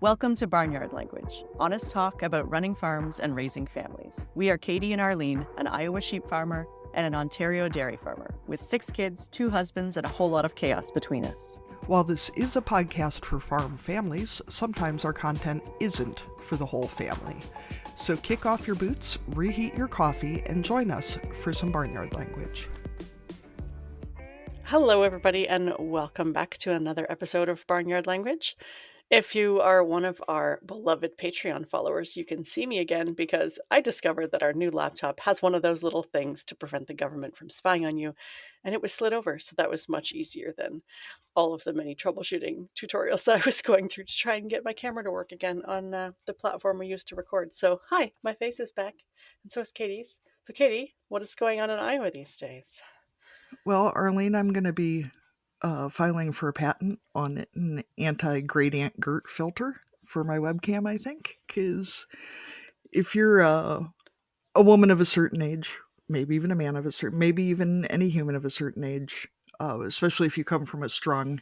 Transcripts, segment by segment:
Welcome to Barnyard Language, honest talk about running farms and raising families. We are Katie and Arlene, an Iowa sheep farmer and an Ontario dairy farmer, with 6 kids, 2 husbands, and a whole lot of chaos between us. While this is a podcast for farm families, sometimes our content isn't for the whole family. So kick off your boots, reheat your coffee, and join us for some Barnyard Language. Hello, everybody, and welcome back to another episode of Barnyard Language. If you are one of our beloved Patreon followers, you can see me again because I discovered that our new laptop has one of those little things to prevent the government from spying on you, and it was slid over, so that was much easier than all of the many troubleshooting tutorials that I was going through to try and get my camera to work again on the platform we used to record. So, hi, my face is back, and so is Katie's. So, Katie, what is going on in Iowa these days? Well, Arlene, I'm going to be filing for a patent on an anti-gradient GERT filter for my webcam, I think, because if you're a woman of a certain age, maybe even a man of a certain, maybe even any human of a certain age, especially if you come from a strong,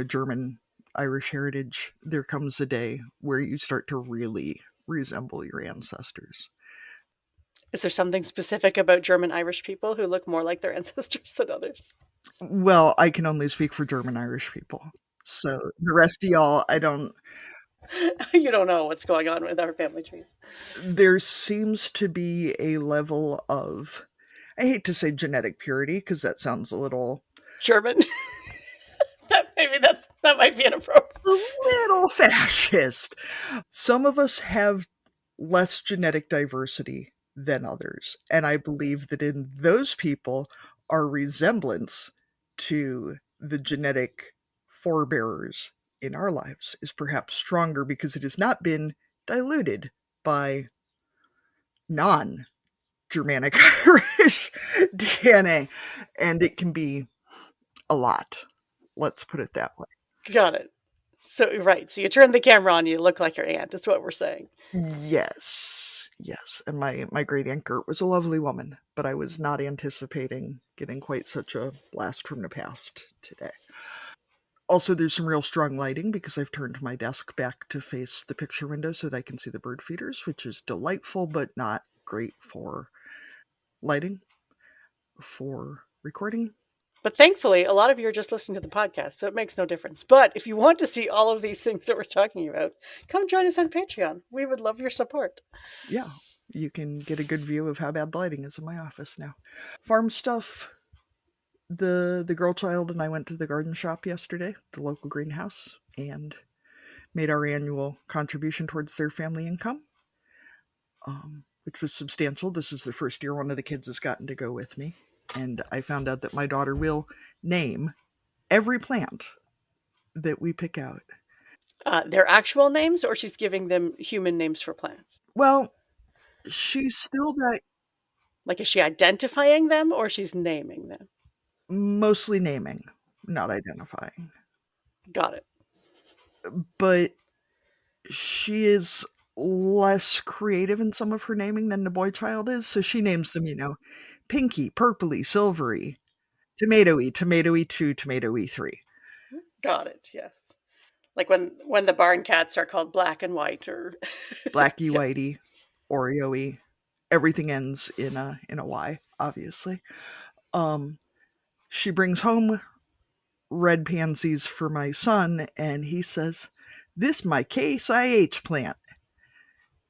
German, Irish heritage, there comes a day where you start to really resemble your ancestors. Is there something specific about German Irish people who look more like their ancestors than others? Well, I can only speak for German Irish people. So the rest of y'all, I don't. You don't know what's going on with our family trees. There seems to be a level of, I hate to say genetic purity because that sounds a little German. that might be inappropriate. A little fascist. Some of us have less genetic diversity than others, and I believe that in those people, our resemblance to the genetic forebearers in our lives is perhaps stronger because it has not been diluted by non-Germanic Irish DNA, and it can be a lot. Let's put it that way. Got it. So, right. So you turn the camera on, you look like your aunt, is what we're saying. Yes. And my great aunt Gert was a lovely woman, but I was not anticipating getting quite such a blast from the past today. Also, there's some real strong lighting because I've turned my desk back to face the picture window so that I can see the bird feeders, which is delightful, but not great for lighting, for recording. But thankfully, a lot of you are just listening to the podcast, so it makes no difference. But if you want to see all of these things that we're talking about, come join us on Patreon. We would love your support. Yeah, you can get a good view of how bad the lighting is in my office now. Farm stuff. The girl child and I went to the garden shop yesterday, the local greenhouse, and made our annual contribution towards their family income, which was substantial. This is the first year one of the kids has gotten to go with me, and I found out that my daughter will name every plant that we pick out. Their actual names, or she's giving them human names for plants? Well, she's still that. Like, is she identifying them, or she's naming them? Mostly naming, not identifying. Got it. But she is less creative in some of her naming than the boy child is, so she names them, pinky, purpley, silvery, tomatoey, tomatoey 2, tomatoey 3. Got it, yes. Like when the barn cats are called black and white, or Blacky, whitey, Oreo-y. Everything ends in a Y, obviously. She brings home red pansies for my son, and he says, "This my Case IH plant.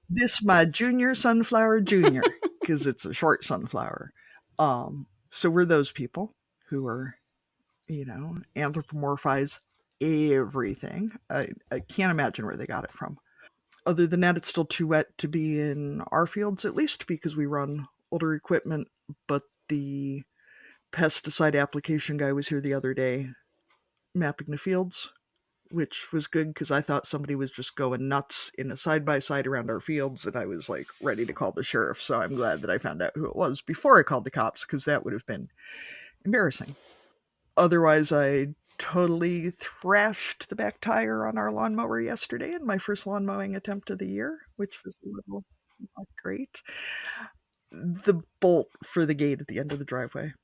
This my junior sunflower junior," because it's a short sunflower. So we're those people who are, anthropomorphize everything. I can't imagine where they got it from. Other than that, it's still too wet to be in our fields, at least because we run older equipment, but the pesticide application guy was here the other day mapping the fields, which was good because I thought somebody was just going nuts in a side-by-side around our fields, and I was like ready to call the sheriff, so I'm glad that I found out who it was before I called the cops, because that would have been embarrassing. Otherwise, I totally thrashed the back tire on our lawnmower yesterday in my first lawn mowing attempt of the year, which was a little not great. The bolt for the gate at the end of the driveway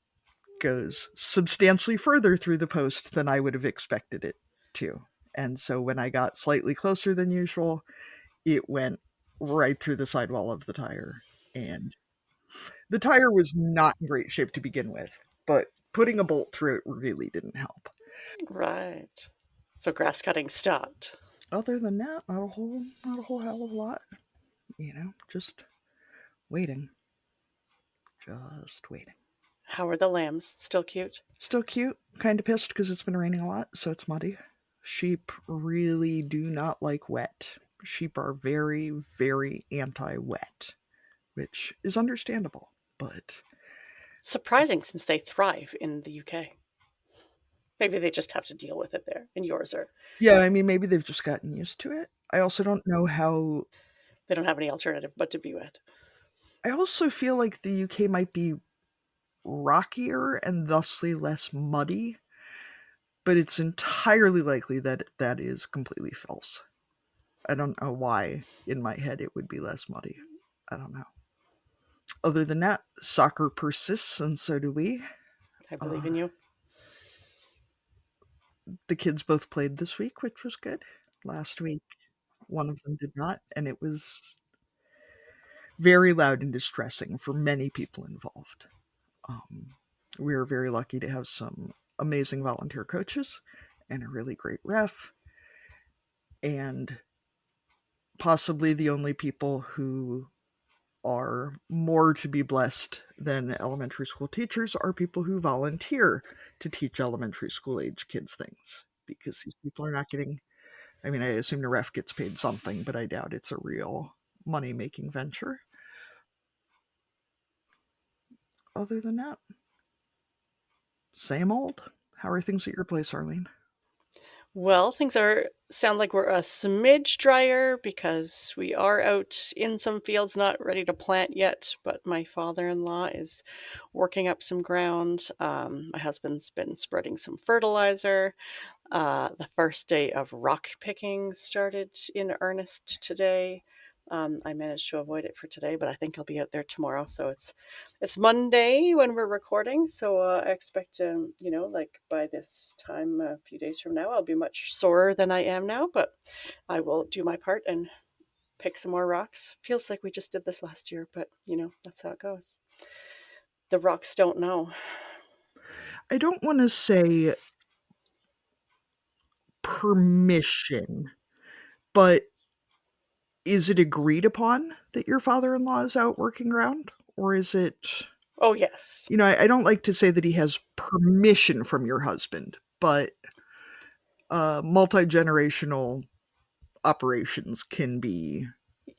goes substantially further through the post than I would have expected it to. And so when I got slightly closer than usual, it went right through the sidewall of the tire. And the tire was not in great shape to begin with, but putting a bolt through it really didn't help. Right. So grass cutting stopped. Other than that, not a whole hell of a lot. Just waiting, just waiting. How are the lambs? Still cute? Still cute. Kind of pissed because it's been raining a lot, so it's muddy. Sheep really do not like wet. Sheep are very, very anti wet, which is understandable. But Surprising since they thrive in the UK. Maybe they just have to deal with it there. And yours are, yeah, I mean, maybe they've just gotten used to it. I also don't know how. they don't have any alternative but to be wet. I also feel like the UK might be rockier and thusly less muddy, but it's entirely likely that that is completely false. I don't know why in my head it would be less muddy. I don't know. Other than that, soccer persists, and so do we. I believe in Uh, you. the kids both played this week, which was good. Last week, one of them did not, and it was very loud and distressing for many people involved. Um, we are very lucky to have some amazing volunteer coaches and a really great ref, and possibly the only people who are more to be blessed than elementary school teachers are people who volunteer to teach elementary school age kids things, because these people are not getting, I mean, I assume the ref gets paid something, but I doubt it's a real money making venture. Other than that, same old. How are things at your place, Arlene? Well, things are sound like we're a smidge drier because we are out in some fields not ready to plant yet, but my father-in-law is working up some ground. My husband's been spreading some fertilizer. The first day of rock picking started in earnest today. I managed to avoid it for today, but I think I'll be out there tomorrow. So it's Monday when we're recording. So I expect, like by this time, a few days from now, I'll be much sorer than I am now. But I will do my part and pick some more rocks. Feels like we just did this last year, but that's how it goes. The rocks don't know. I don't want to say permission, but is it agreed upon that your father in law is out working around? Or is it, Oh yes, I don't like to say that he has permission from your husband, but multi generational operations can be.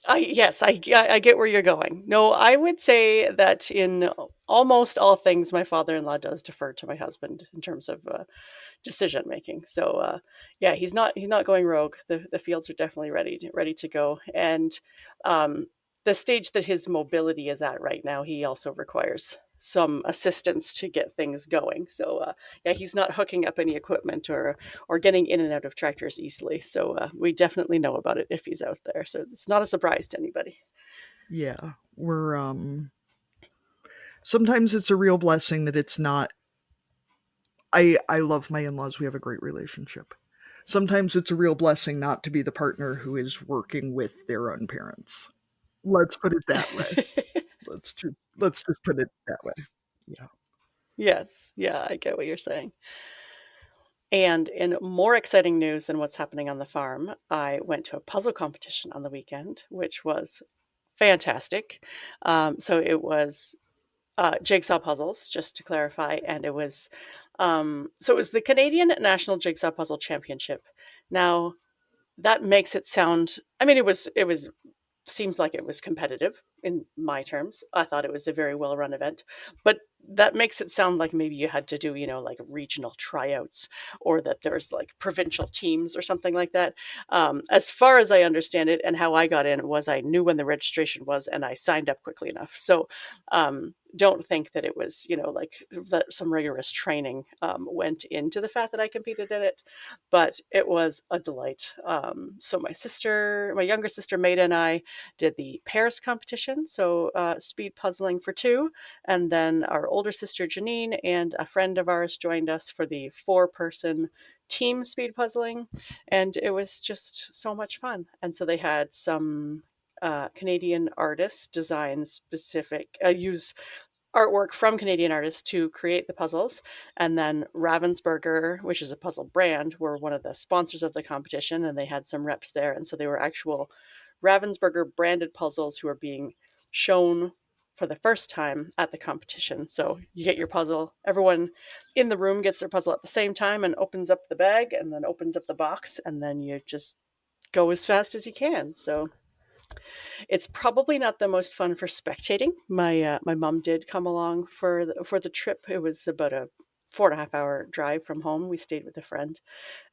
I get where you're going. No, I would say that in almost all things, my father-in-law does defer to my husband in terms of decision making. So yeah, he's not going rogue. The fields are definitely ready to go, and um, the stage that his mobility is at right now, he also requires some assistance to get things going. So yeah, he's not hooking up any equipment or getting in and out of tractors easily. So we definitely know about it if he's out there. So it's not a surprise to anybody. Yeah, we're sometimes it's a real blessing that it's not. I love my in-laws. We have a great relationship. Sometimes it's a real blessing not to be the partner who is working with their own parents. Let's put it that way. Let's just put it that way. Yeah. Yes, yeah, I get what you're saying. And in more exciting news than what's happening on the farm, I went to a puzzle competition on the weekend, which was fantastic. So it was jigsaw puzzles, just to clarify, and it was the Canadian National Jigsaw Puzzle Championship. Now that makes it sound. I mean, it was seems like it was competitive in my terms. I thought it was a very well run event, but that makes it sound like maybe you had to do, like regional tryouts or that there's like provincial teams or something like that. As far as I understand it, and how I got in was I knew when the registration was and I signed up quickly enough. So don't think that it was, like that some rigorous training went into the fact that I competed in it, but it was a delight. So my younger sister Maida and I did the pairs competition, so speed puzzling for two, and then our older sister Janine and a friend of ours joined us for the four-person team speed puzzling, and it was just so much fun. And so they had some Canadian artists design specific, use artwork from Canadian artists to create the puzzles. And then Ravensburger, which is a puzzle brand, were one of the sponsors of the competition, and they had some reps there. And so they were actual Ravensburger branded puzzles who are being shown for the first time at the competition. So you get your puzzle, everyone in the room gets their puzzle at the same time and opens up the bag and then opens up the box, and then you just go as fast as you can. So it's probably not the most fun for spectating. My mom did come along for the trip. It was about a 4.5 hour drive from home. We stayed with a friend,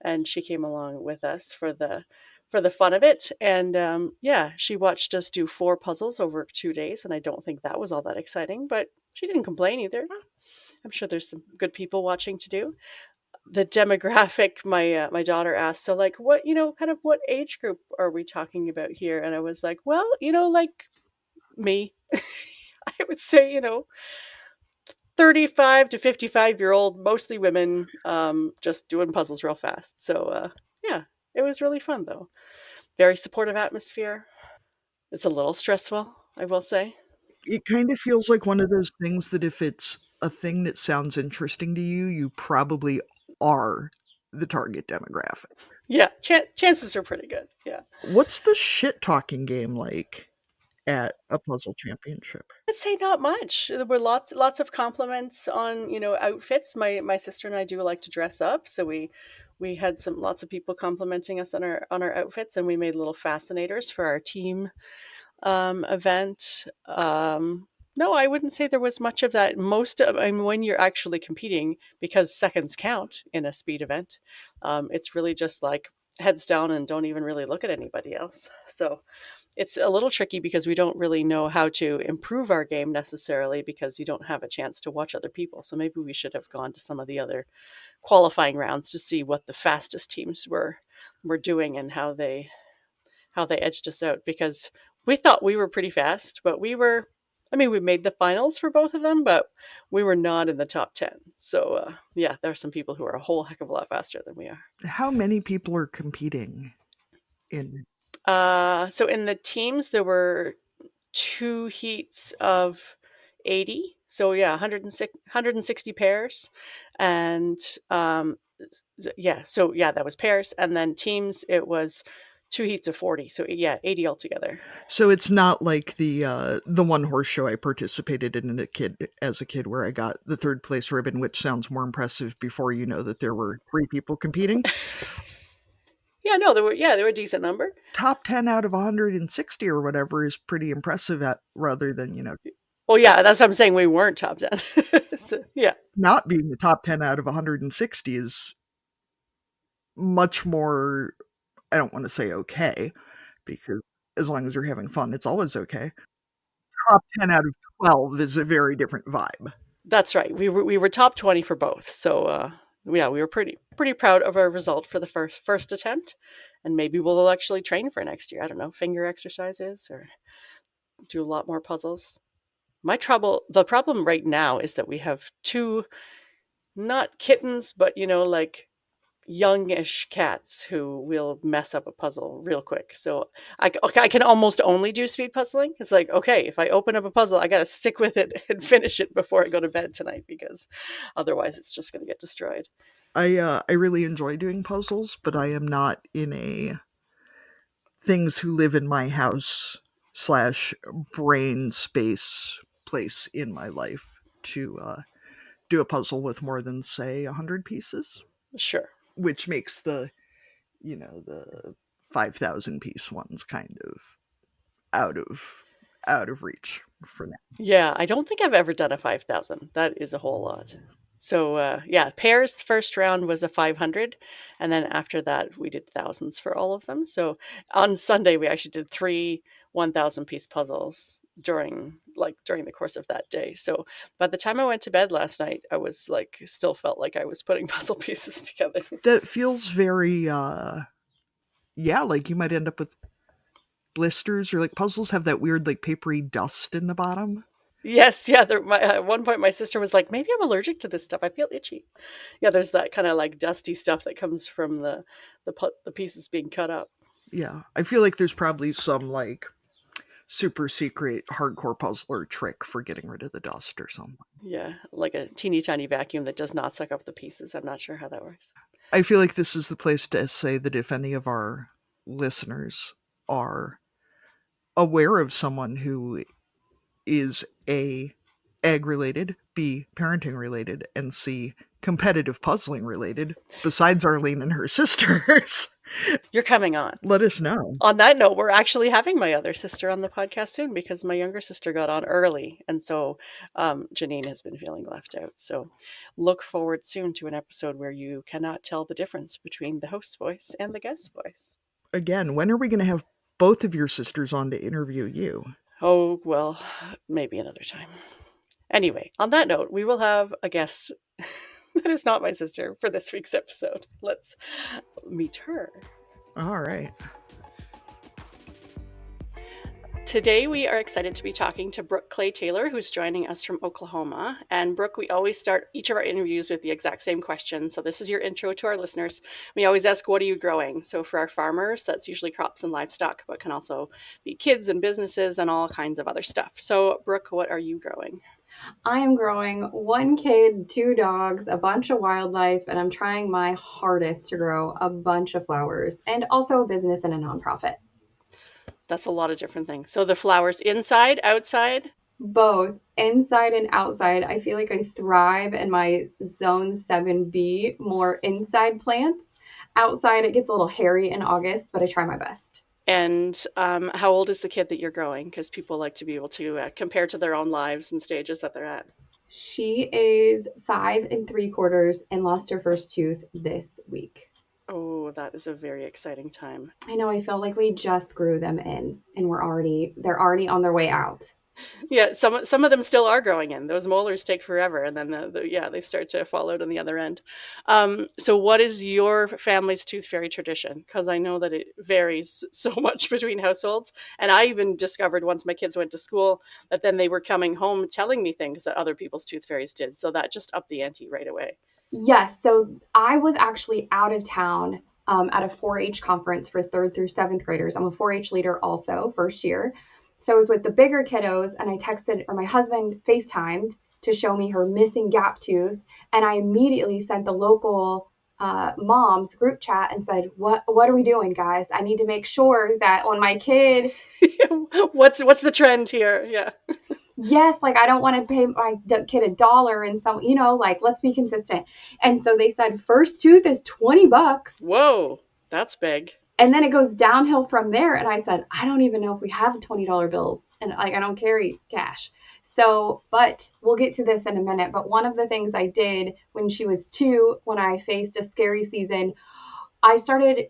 and she came along with us for the fun of it. And yeah, she watched us do 4 puzzles over 2 days, and I don't think that was all that exciting, but she didn't complain either. I'm sure there's some good people watching to do the demographic. My daughter asked, so like what, kind of what age group are we talking about here? And I was like, well, like me. I would say, 35 to 55-year-old, mostly women, just doing puzzles real fast. So yeah, it was really fun though. Very supportive atmosphere. It's a little stressful, I will say. It kind of feels like one of those things that if it's a thing that sounds interesting to you, you probably are the target demographic. Yeah, chances are pretty good. Yeah. What's the shit talking game like at a puzzle championship? I'd say not much. There were lots of compliments on, outfits. My sister and I do like to dress up, so we had some lots of people complimenting us on our outfits, and we made little fascinators for our team event. No, I wouldn't say there was much of that. I mean, when you're actually competing, because seconds count in a speed event, it's really just like heads down and don't even really look at anybody else. So it's a little tricky because we don't really know how to improve our game necessarily because you don't have a chance to watch other people. So maybe we should have gone to some of the other qualifying rounds to see what the fastest teams were doing and how they edged us out, because we thought we were pretty fast, but I mean, we made the finals for both of them, but we were not in the top 10. So, yeah, there are some people who are a whole heck of a lot faster than we are. How many people are competing in? So in the teams, there were 2 heats of 80. So yeah, 160 pairs. And yeah, so yeah, that was pairs. And then teams, it was 2 heats of 40. So yeah, 80 altogether. So it's not like the one horse show I participated in as a kid where I got the third place ribbon, which sounds more impressive before you know that there were 3 people competing. Yeah, no, there were a decent number. Top 10 out of 160 or whatever is pretty impressive at rather than, Well, yeah, that's what I'm saying. We weren't top 10. So, yeah, not being the top 10 out of 160 is much more, I don't want to say okay, because as long as you're having fun, it's always okay. Top 10 out of 12 is a very different vibe. that's right. We were top 20 for both. So, yeah, we were pretty proud of our result for the first attempt, and maybe we'll actually train for next year. I don't know, finger exercises or do a lot more puzzles. The problem right now is that we have two, not kittens, but like youngish cats who will mess up a puzzle real quick. So I can almost only do speed puzzling. It's like, okay, if I open up a puzzle, I got to stick with it and finish it before I go to bed tonight, because otherwise it's just going to get destroyed. I really enjoy doing puzzles, but I am not in a things who live in my house slash brain space place in my life to do a puzzle with more than say 100 pieces, Sure. which makes the 5,000 piece ones kind of out of out of reach for now. Yeah, I don't think I've ever done a 5,000. That is a whole lot. So, yeah, pairs, the first round was a 500. And then after that, we did thousands for all of them. So on Sunday, we actually did 3 1,000 piece puzzles during the course of that day. So by the time I went to bed last night, I was like, still felt like I was putting puzzle pieces together. That feels very yeah, like you might end up with blisters, or like puzzles have that weird like papery dust in the bottom. Yes, yeah. At one point, my sister was like, "Maybe I'm allergic to this stuff. I feel itchy." Yeah, there's that kind of like dusty stuff that comes from the pieces being cut up. Yeah, I feel like there's probably some like super secret hardcore puzzler trick for getting rid of the dust or something. Yeah, like a teeny tiny vacuum that does not suck up the pieces. I'm not sure how that works. I feel like this is the place to say that if any of our listeners are aware of someone who is A, egg related, B, parenting related, and C, competitive puzzling related, besides Arlene and her sisters, You're coming on. let us know. On that note, we're actually having my other sister on the podcast soon because my younger sister got on early. And so Janine has been feeling left out. So look forward soon to an episode where you cannot tell the difference between the host's voice and the guest's voice. Again, when are we going to have both of your sisters on to interview you? Oh, well, maybe another time. Anyway, on that note, we will have a guest that is not my sister for this week's episode. Let's meet her. All right. Today, we are excited to be talking to Brooke Clay-Taylor, who's joining us from Oklahoma. And Brooke, we always start each of our interviews with the exact same question. So this is your intro to our listeners. We always ask, what are you growing? So for our farmers, that's usually crops and livestock, but can also be kids and businesses and all kinds of other stuff. So Brooke, what are you growing? I am growing one kid, two dogs, a bunch of wildlife, and I'm trying my hardest to grow a bunch of flowers and also a business and a nonprofit. That's a lot of different things. So the flowers inside, outside? Both inside and outside. I feel like I thrive in my zone 7B, more inside plants. Outside, it gets a little hairy in August, but I try my best. And how old is the kid that you're growing? Because people like to be able to compare to their own lives and stages that they're at. She is 5 3/4 and lost her first tooth this week. Oh, that is a very exciting time. I know, I feel like we just grew them in and they're already on their way out. Yeah, some of them still are growing in. Those molars take forever, and then yeah, they start to fall out on the other end. So, what is your family's tooth fairy tradition? Because I know that it varies so much between households, and I even discovered once my kids went to school that then they were coming home telling me things that other people's tooth fairies did. So that just upped the ante right away. Yes, so I was actually out of town at a 4-H conference for third through seventh graders. I'm a 4-H leader also, first year. So I was with the bigger kiddos, and I texted, or my husband FaceTimed to show me her missing gap tooth, and I immediately sent the local moms group chat and said, "What are we doing, guys? I need to make sure that when my kid." What's the trend here? Yeah. Yes, like I don't want to pay my kid $1 and some, like let's be consistent. And so they said first tooth is $20 Whoa, that's big. and then it goes downhill from there. And I said, I don't even know if we have $20 bills and like I don't carry cash. So, but we'll get to this in a minute. But one of the things I did when she was 2, when I faced a scary season, I started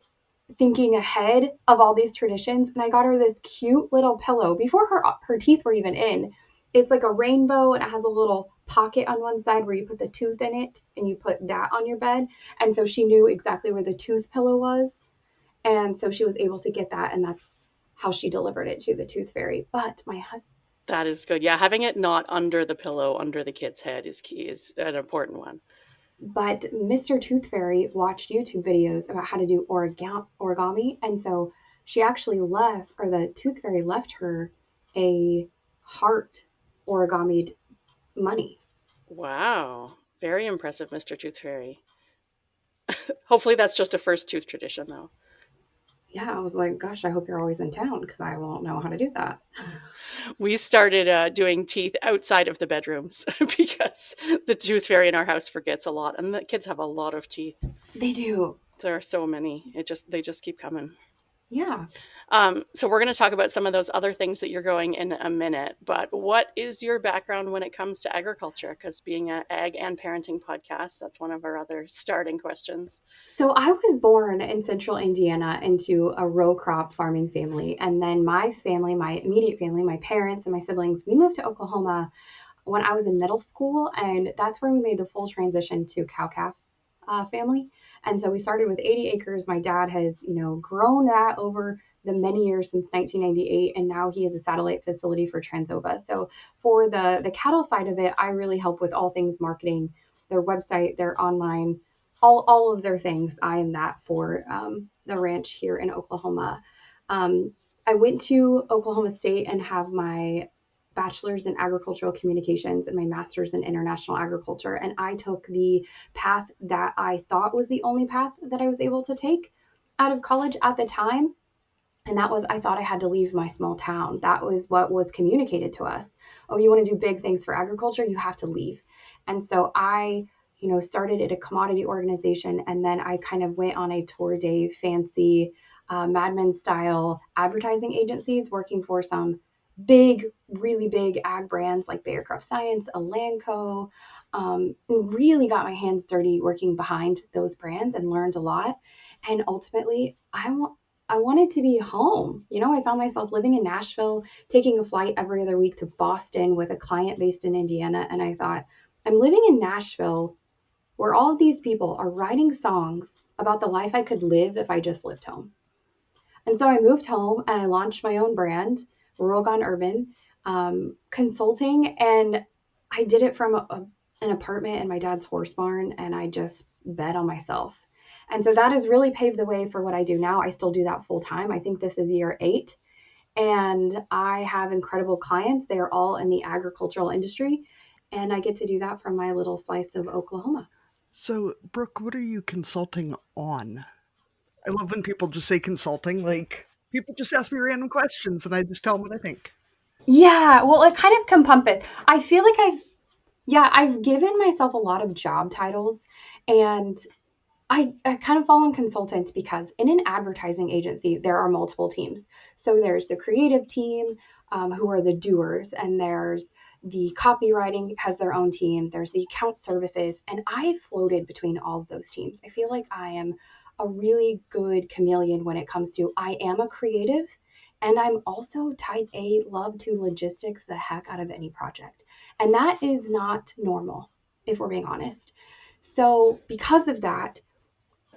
thinking ahead of all these traditions and I got her this cute little pillow before her teeth were even in. It's like a rainbow and it has a little pocket on one side where you put the tooth in it and you put that on your bed. And so she knew exactly where the tooth pillow was. And so she was able to get that and that's how she delivered it to the tooth fairy. But my husband, That is good. Yeah, having it not under the pillow, under the kid's head is key, is an important one. but Mr. Tooth Fairy watched YouTube videos about how to do origami. And so she actually left, or the Tooth Fairy left her a heart origamied money. Wow. Very impressive, Mr. Tooth Fairy. Hopefully that's just a first tooth tradition, though. Yeah, I was like, gosh, I hope you're always in town because I won't know how to do that. We started doing teeth outside of the bedrooms because the tooth fairy in our house forgets a lot, and the kids have a lot of teeth. They do. There are so many. They just keep coming. Yeah. So we're going to talk about some of those other things that you're growing in a minute. But what is your background when it comes to agriculture? Because being an ag and parenting podcast, that's one of our other starting questions. So I was born in central Indiana into a row crop farming family. And then my family, my immediate family, my parents and my siblings, we moved to Oklahoma when I was in middle school. And that's where we made the full transition to cow-calf family. And so we started with 80 acres. My dad has, grown that over the many years since 1998, and now he is a satellite facility for Transova. So for the cattle side of it, I really help with all things marketing, their website, their online, all of their things. I am that for the ranch here in Oklahoma. Um, I went to Oklahoma State and have my bachelor's in agricultural communications and my master's in international agriculture. And I took the path that I thought was the only path that I was able to take out of college at the time. And that was, I thought I had to leave my small town. That was what was communicated to us. Oh, you want to do big things for agriculture? You have to leave. And so I, started at a commodity organization, and then I kind of went on a tour day, fancy Mad Men style advertising agencies, working for some big, really big ag brands like Bayer Crop Science, Elanco, and really got my hands dirty working behind those brands and learned a lot. And ultimately, I wanted to be home. I found myself living in Nashville, taking a flight every other week to Boston with a client based in Indiana. And I thought, I'm living in Nashville where all of these people are writing songs about the life I could live if I just lived home. And so I moved home and I launched my own brand, Rural Gone Urban Consulting. And I did it from an apartment in my dad's horse barn, and I just bet on myself. And so that has really paved the way for what I do now. I still do that full time. I think this is year 8. And I have incredible clients. They are all in the agricultural industry. And I get to do that from my little slice of Oklahoma. So, Brooke, what are you consulting on? I love when people just say consulting. Like, people just ask me random questions and I just tell them what I think. Yeah, well, it kind of encompasses. I feel like I've given myself a lot of job titles, and I kind of fall on consultants because in an advertising agency, there are multiple teams. So there's the creative team, who are the doers, and there's the copywriting has their own team. There's the account services, and I floated between all of those teams. I feel like I am a really good chameleon when it comes to I am a creative, and I'm also type A, love to logistics the heck out of any project. And that is not normal, if we're being honest. So because of that,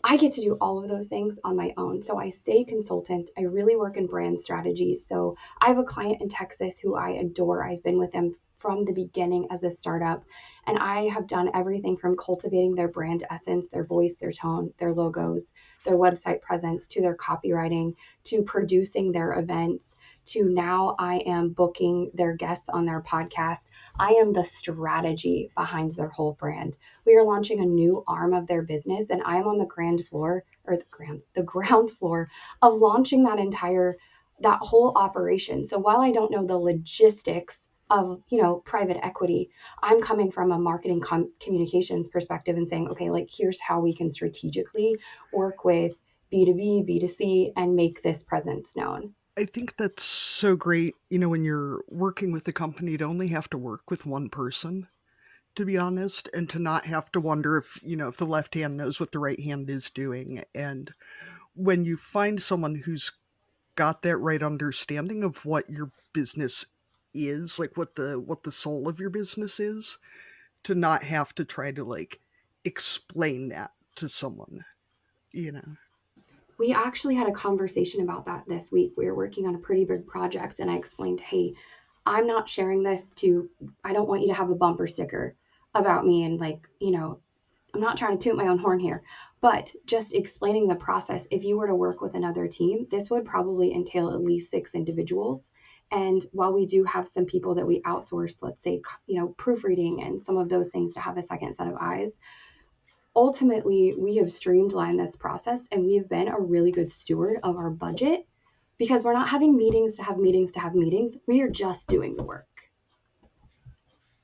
I get to do all of those things on my own. So I stay consultant. I really work in brand strategy. So I have a client in Texas who I adore. I've been with them from the beginning as a startup, and I have done everything from cultivating their brand essence, their voice, their tone, their logos, their website presence, to their copywriting, to producing their events, to now I am booking their guests on their podcast. I am the strategy behind their whole brand. We are launching a new arm of their business, and I'm on the ground floor, or the ground floor of launching that whole operation. So while I don't know the logistics of private equity, I'm coming from a marketing communications perspective and saying, okay, like, here's how we can strategically work with B2B, B2C, and make this presence known. I think that's so great, when you're working with a company to only have to work with one person, to be honest, and to not have to wonder if the left hand knows what the right hand is doing. And when you find someone who's got that right understanding of what your business is, like what the soul of your business is, to not have to try to like explain that to someone, you know. We actually had a conversation about that this week. We were working on a pretty big project, and I explained, hey, I'm not sharing this I don't want you to have a bumper sticker about me. And, like, I'm not trying to toot my own horn here, but just explaining the process. If you were to work with another team, this would probably entail at least 6 individuals. And while we do have some people that we outsource, let's say, proofreading and some of those things to have a second set of eyes, ultimately we have streamlined this process, and we have been a really good steward of our budget because we're not having meetings to have meetings to have meetings. We are just doing the work.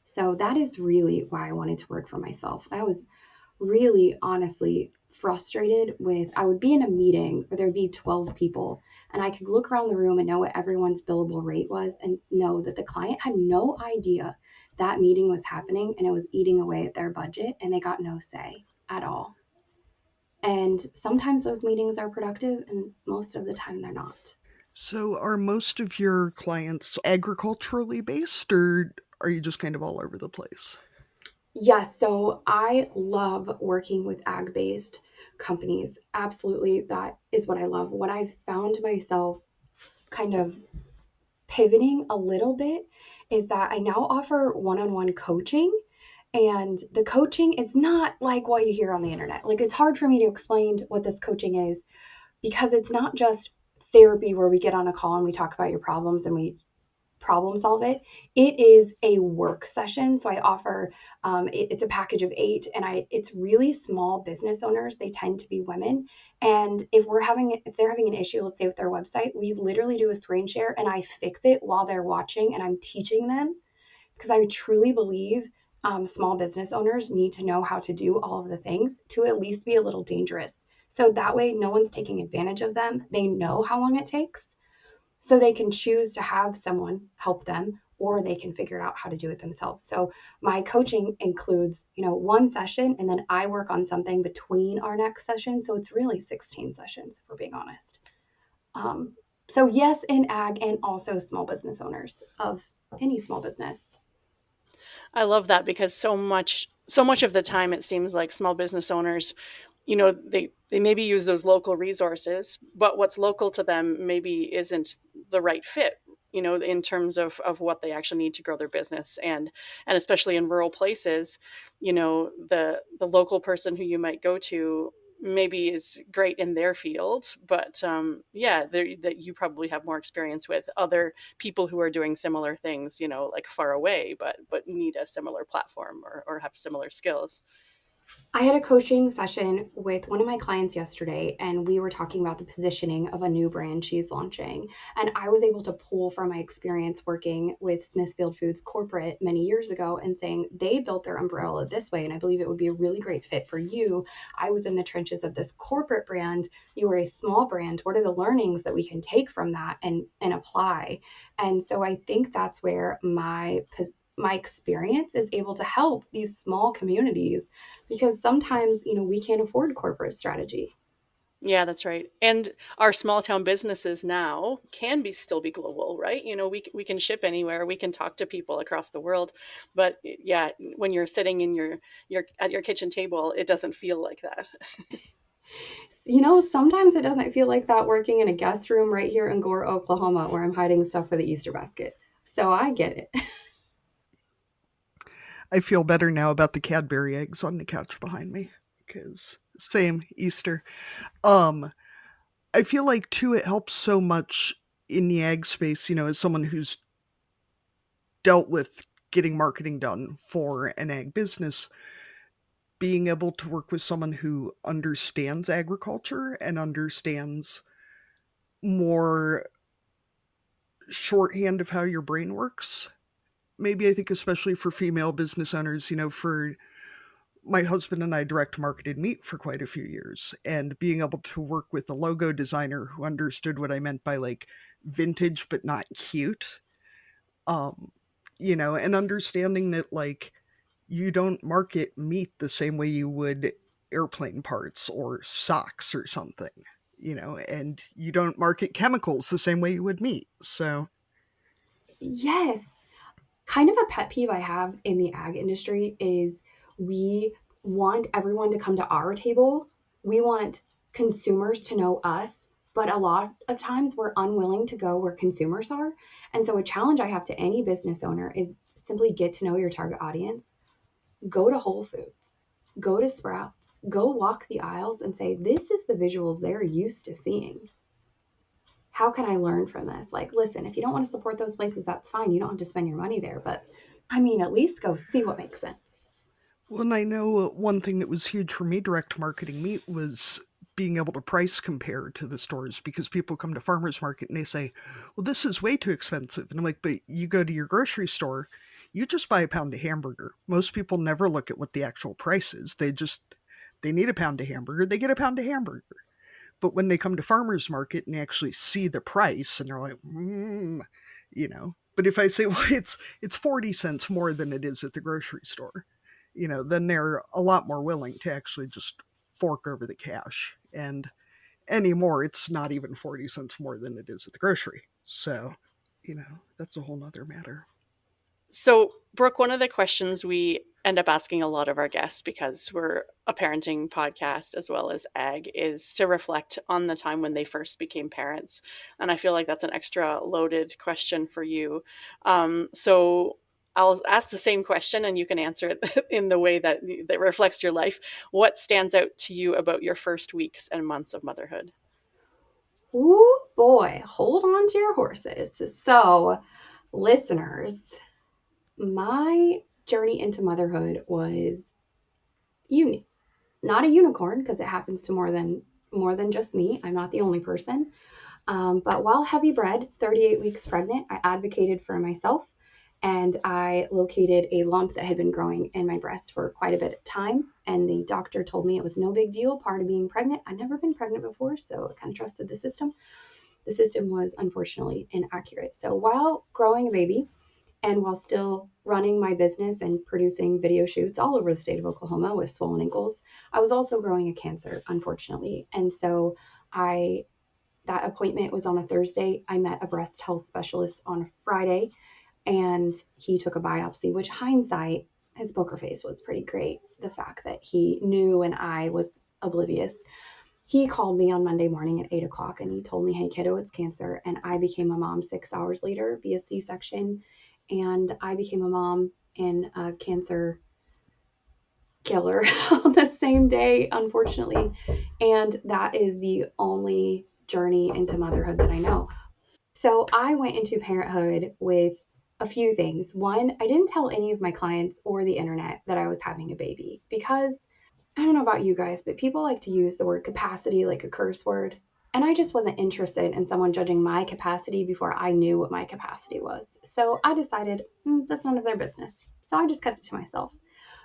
So that is really why I wanted to work for myself. I was really honestly frustrated with, I would be in a meeting where there'd be 12 people, and I could look around the room and know what everyone's billable rate was, and know that the client had no idea that meeting was happening, and it was eating away at their budget, and they got no say at all. And sometimes those meetings are productive, and most of the time they're not. So are most of your clients agriculturally based, or are you just kind of all over the place? Yes, so I love working with ag based companies. Absolutely, that is what I love. What I've found myself kind of pivoting a little bit is that I now offer one on one coaching. And the coaching is not like what you hear on the internet. Like, it's hard for me to explain what this coaching is because it's not just therapy where we get on a call and we talk about your problems and we problem solve it. It is a work session. So I offer it's a package of 8, and it's really small business owners. They tend to be women, and if they're having an issue, let's say with their website, we literally do a screen share and I fix it while they're watching, and I'm teaching them because I truly believe small business owners need to know how to do all of the things to at least be a little dangerous. So that way, no one's taking advantage of them. They know how long it takes, so they can choose to have someone help them, or they can figure out how to do it themselves. So my coaching includes, one session, and then I work on something between our next session. So it's really 16 sessions, if we're being honest. Um, so yes, in ag and also small business owners of any small business. I love that because so much of the time it seems like small business owners, they maybe use those local resources, but what's local to them maybe isn't the right fit, in terms of what they actually need to grow their business. And especially in rural places, the local person who you might go to maybe is great in their field, but yeah, that you probably have more experience with other people who are doing similar things, like far away, but need a similar platform, or have similar skills. I had a coaching session with one of my clients yesterday, and we were talking about the positioning of a new brand she's launching. And I was able to pull from my experience working with Smithfield Foods corporate many years ago and saying they built their umbrella this way. And I believe it would be a really great fit for you. I was in the trenches of this corporate brand. You were a small brand. What are the learnings that we can take from that and apply? And so I think that's where my experience is able to help these small communities because sometimes, we can't afford corporate strategy. Yeah, that's right. And our small town businesses now can be still be global, right? We can ship anywhere, we can talk to people across the world, but yeah, when you're sitting in your at your kitchen table, it doesn't feel like that. Sometimes it doesn't feel like that working in a guest room right here in Gore, Oklahoma, where I'm hiding stuff for the Easter basket. So I get it. I feel better now about the Cadbury eggs on the couch behind me because same Easter. Um, I feel like too it helps so much in the ag space, as someone who's dealt with getting marketing done for an ag business, being able to work with someone who understands agriculture and understands more shorthand of how your brain works. Maybe I think especially for female business owners, for my husband and I direct marketed meat for quite a few years, and being able to work with a logo designer who understood what I meant by like vintage but not cute. Um, and understanding that like you don't market meat the same way you would airplane parts or socks or something, and you don't market chemicals the same way you would meat. So Yes. Kind of a pet peeve I have in the ag industry is we want everyone to come to our table. We want consumers to know us, but a lot of times we're unwilling to go where consumers are. And so, a challenge I have to any business owner is simply get to know your target audience. Go to Whole Foods, go to Sprouts, go walk the aisles and say, this is the visuals they're used to seeing. How can I learn from this? Like, listen, if you don't want to support those places, that's fine. You don't have to spend your money there. But I mean, at least go see what makes sense. well, and I know one thing that was huge for me direct marketing meat was being able to price compare to the stores because people come to farmers market and they say, well, this is way too expensive. And I'm like, but you go to your grocery store, you just buy a pound of hamburger. Most people never look at what the actual price is. They need a pound of hamburger, they get a pound of hamburger. But when they come to farmers market and they actually see the price and they're like, But if I say, well, it's 40 cents more than it is at the grocery store, then they're a lot more willing to actually just fork over the cash. And anymore, it's not even 40 cents more than it is at the grocery. So, that's a whole nother matter. So, Brooke, one of the questions we end up asking a lot of our guests, because we're a parenting podcast as well as ag, is to reflect on the time when they first became parents. And I feel like that's an extra loaded question for you. So I'll ask the same question and you can answer it in the way that reflects your life. What stands out to you about your first weeks and months of motherhood? Ooh, boy, hold on to your horses. So, listeners, my journey into motherhood was unique. Not a unicorn because it happens to more than just me. I'm not the only person. But while heavy bred, 38 weeks pregnant, I advocated for myself and I located a lump that had been growing in my breast for quite a bit of time. And the doctor told me it was no big deal, part of being pregnant. I'd never been pregnant before, so I kind of trusted the system. The system was unfortunately inaccurate. So while growing a baby, and while still running my business and producing video shoots all over the state of Oklahoma with swollen ankles, I was also growing a cancer, unfortunately. And so I that appointment was on a Thursday. I met a breast health specialist on a Friday and he took a biopsy, which hindsight, his poker face was pretty great. The fact that he knew and I was oblivious. He called me on Monday morning at 8 o'clock and he told me, hey, kiddo, it's cancer. And I became a mom 6 hours later via C section. And I became a mom and a cancer killer on the same day, unfortunately. And that is the only journey into motherhood that I know. So I went into parenthood with a few things. One, I didn't tell any of my clients or the internet that I was having a baby because I don't know about you guys, but people like to use the word capacity like a curse word. And I just wasn't interested in someone judging my capacity before I knew what my capacity was. So I decided that's none of their business. So I just kept it to myself.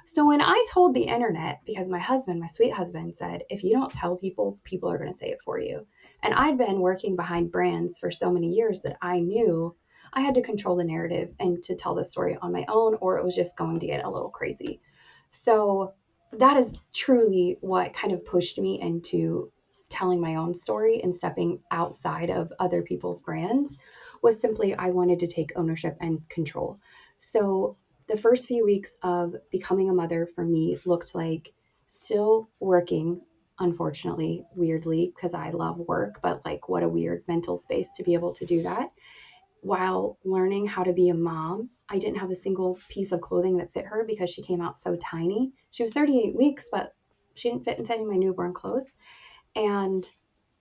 So when I told the internet, because my husband, my sweet husband, said, if you don't tell people, people are going to say it for you. And I'd been working behind brands for so many years that I knew I had to control the narrative and to tell the story on my own, or it was just going to get a little crazy. So that is truly what kind of pushed me into telling my own story and stepping outside of other people's brands was simply I wanted to take ownership and control. So the first few weeks of becoming a mother for me looked like still working, unfortunately, weirdly, because I love work, but like what a weird mental space to be able to do that while learning how to be a mom. I didn't have a single piece of clothing that fit her because she came out so tiny. She was 38 weeks, but she didn't fit into any of my newborn clothes. And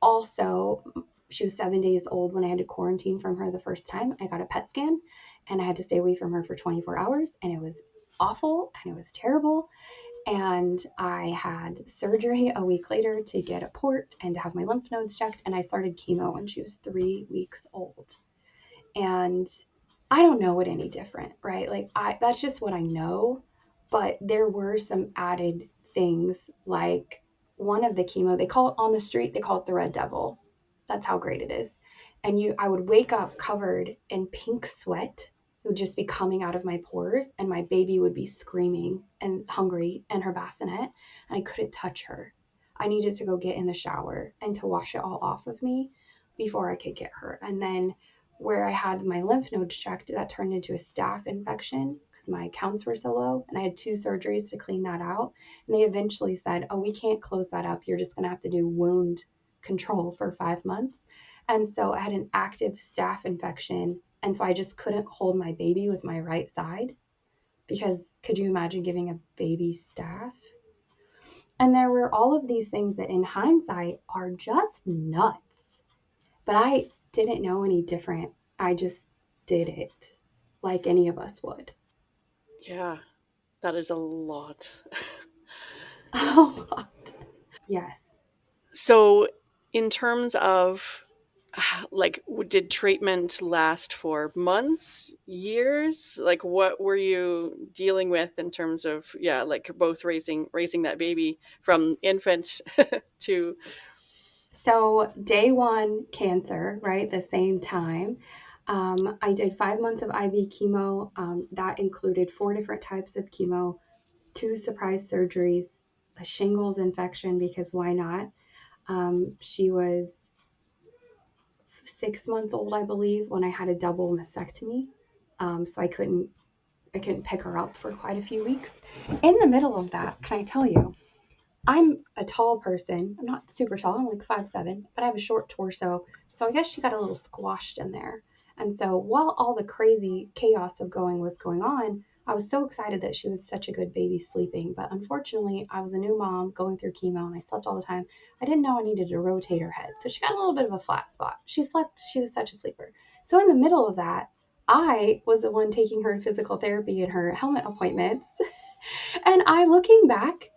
also, she was 7 days old when I had to quarantine from her the first time. I got a PET scan and I had to stay away from her for 24 hours. And it was awful and it was terrible. And I had surgery a week later to get a port and to have my lymph nodes checked. And I started chemo when she was 3 weeks old. And I don't know it any different, right? Like I that's just what I know, but there were some added things like one of the chemo, they call it on the street, they call it the red devil. That's how great it is. And you I would wake up covered in pink sweat. It would just be coming out of my pores and my baby would be screaming and hungry in her bassinet and I couldn't touch her. I needed to go get in the shower and to wash it all off of me before I could get her. And then where I had my lymph nodes checked, that turned into a staph infection because my counts were so low. And I had 2 surgeries to clean that out. And they eventually said, oh, we can't close that up. You're just going to have to do wound control for 5 months. And so I had an active staph infection. And so I just couldn't hold my baby with my right side because could you imagine giving a baby staph? And there were all of these things that in hindsight are just nuts. But I didn't know any different. I just did it like any of us would. Yeah, that is a lot. A lot. Yes. So, in terms of like, did treatment last for months, years? Like, what were you dealing with in terms of, yeah, like both raising that baby from infant to, So, day one, cancer, right? The same time. I did 5 months of IV chemo. That included 4 different types of chemo, 2 surprise surgeries, a shingles infection, because why not? She was 6 months old, I believe, when I had a double mastectomy. So I couldn't I couldn't pick her up for quite a few weeks. In the middle of that, can I tell you, I'm a tall person. I'm not super tall. I'm like 5'7", but I have a short torso. So I guess she got a little squashed in there. And so while all the crazy chaos of going was going on, I was so excited that she was such a good baby sleeping. But unfortunately, I was a new mom going through chemo and I slept all the time. I didn't know I needed to rotate her head. So she got a little bit of a flat spot. She slept, she was such a sleeper. So in the middle of that, I was the one taking her to physical therapy and her helmet appointments. And I, looking back,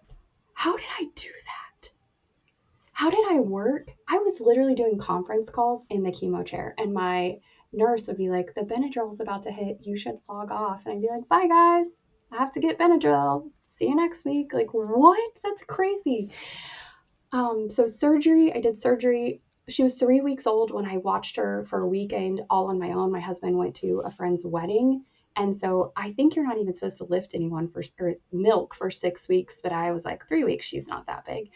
how did I do that? How did I work? I was literally doing conference calls in the chemo chair, and my nurse would be like, the Benadryl's about to hit. You should log off. And I'd be like, bye, guys. I have to get Benadryl. See you next week. Like, what? That's crazy. So surgery, I did surgery. She was 3 weeks old when I watched her for a weekend all on my own. My husband went to a friend's wedding. And so I think you're not even supposed to lift anyone for or milk for 6 weeks, but I was like, 3 weeks, she's not that big.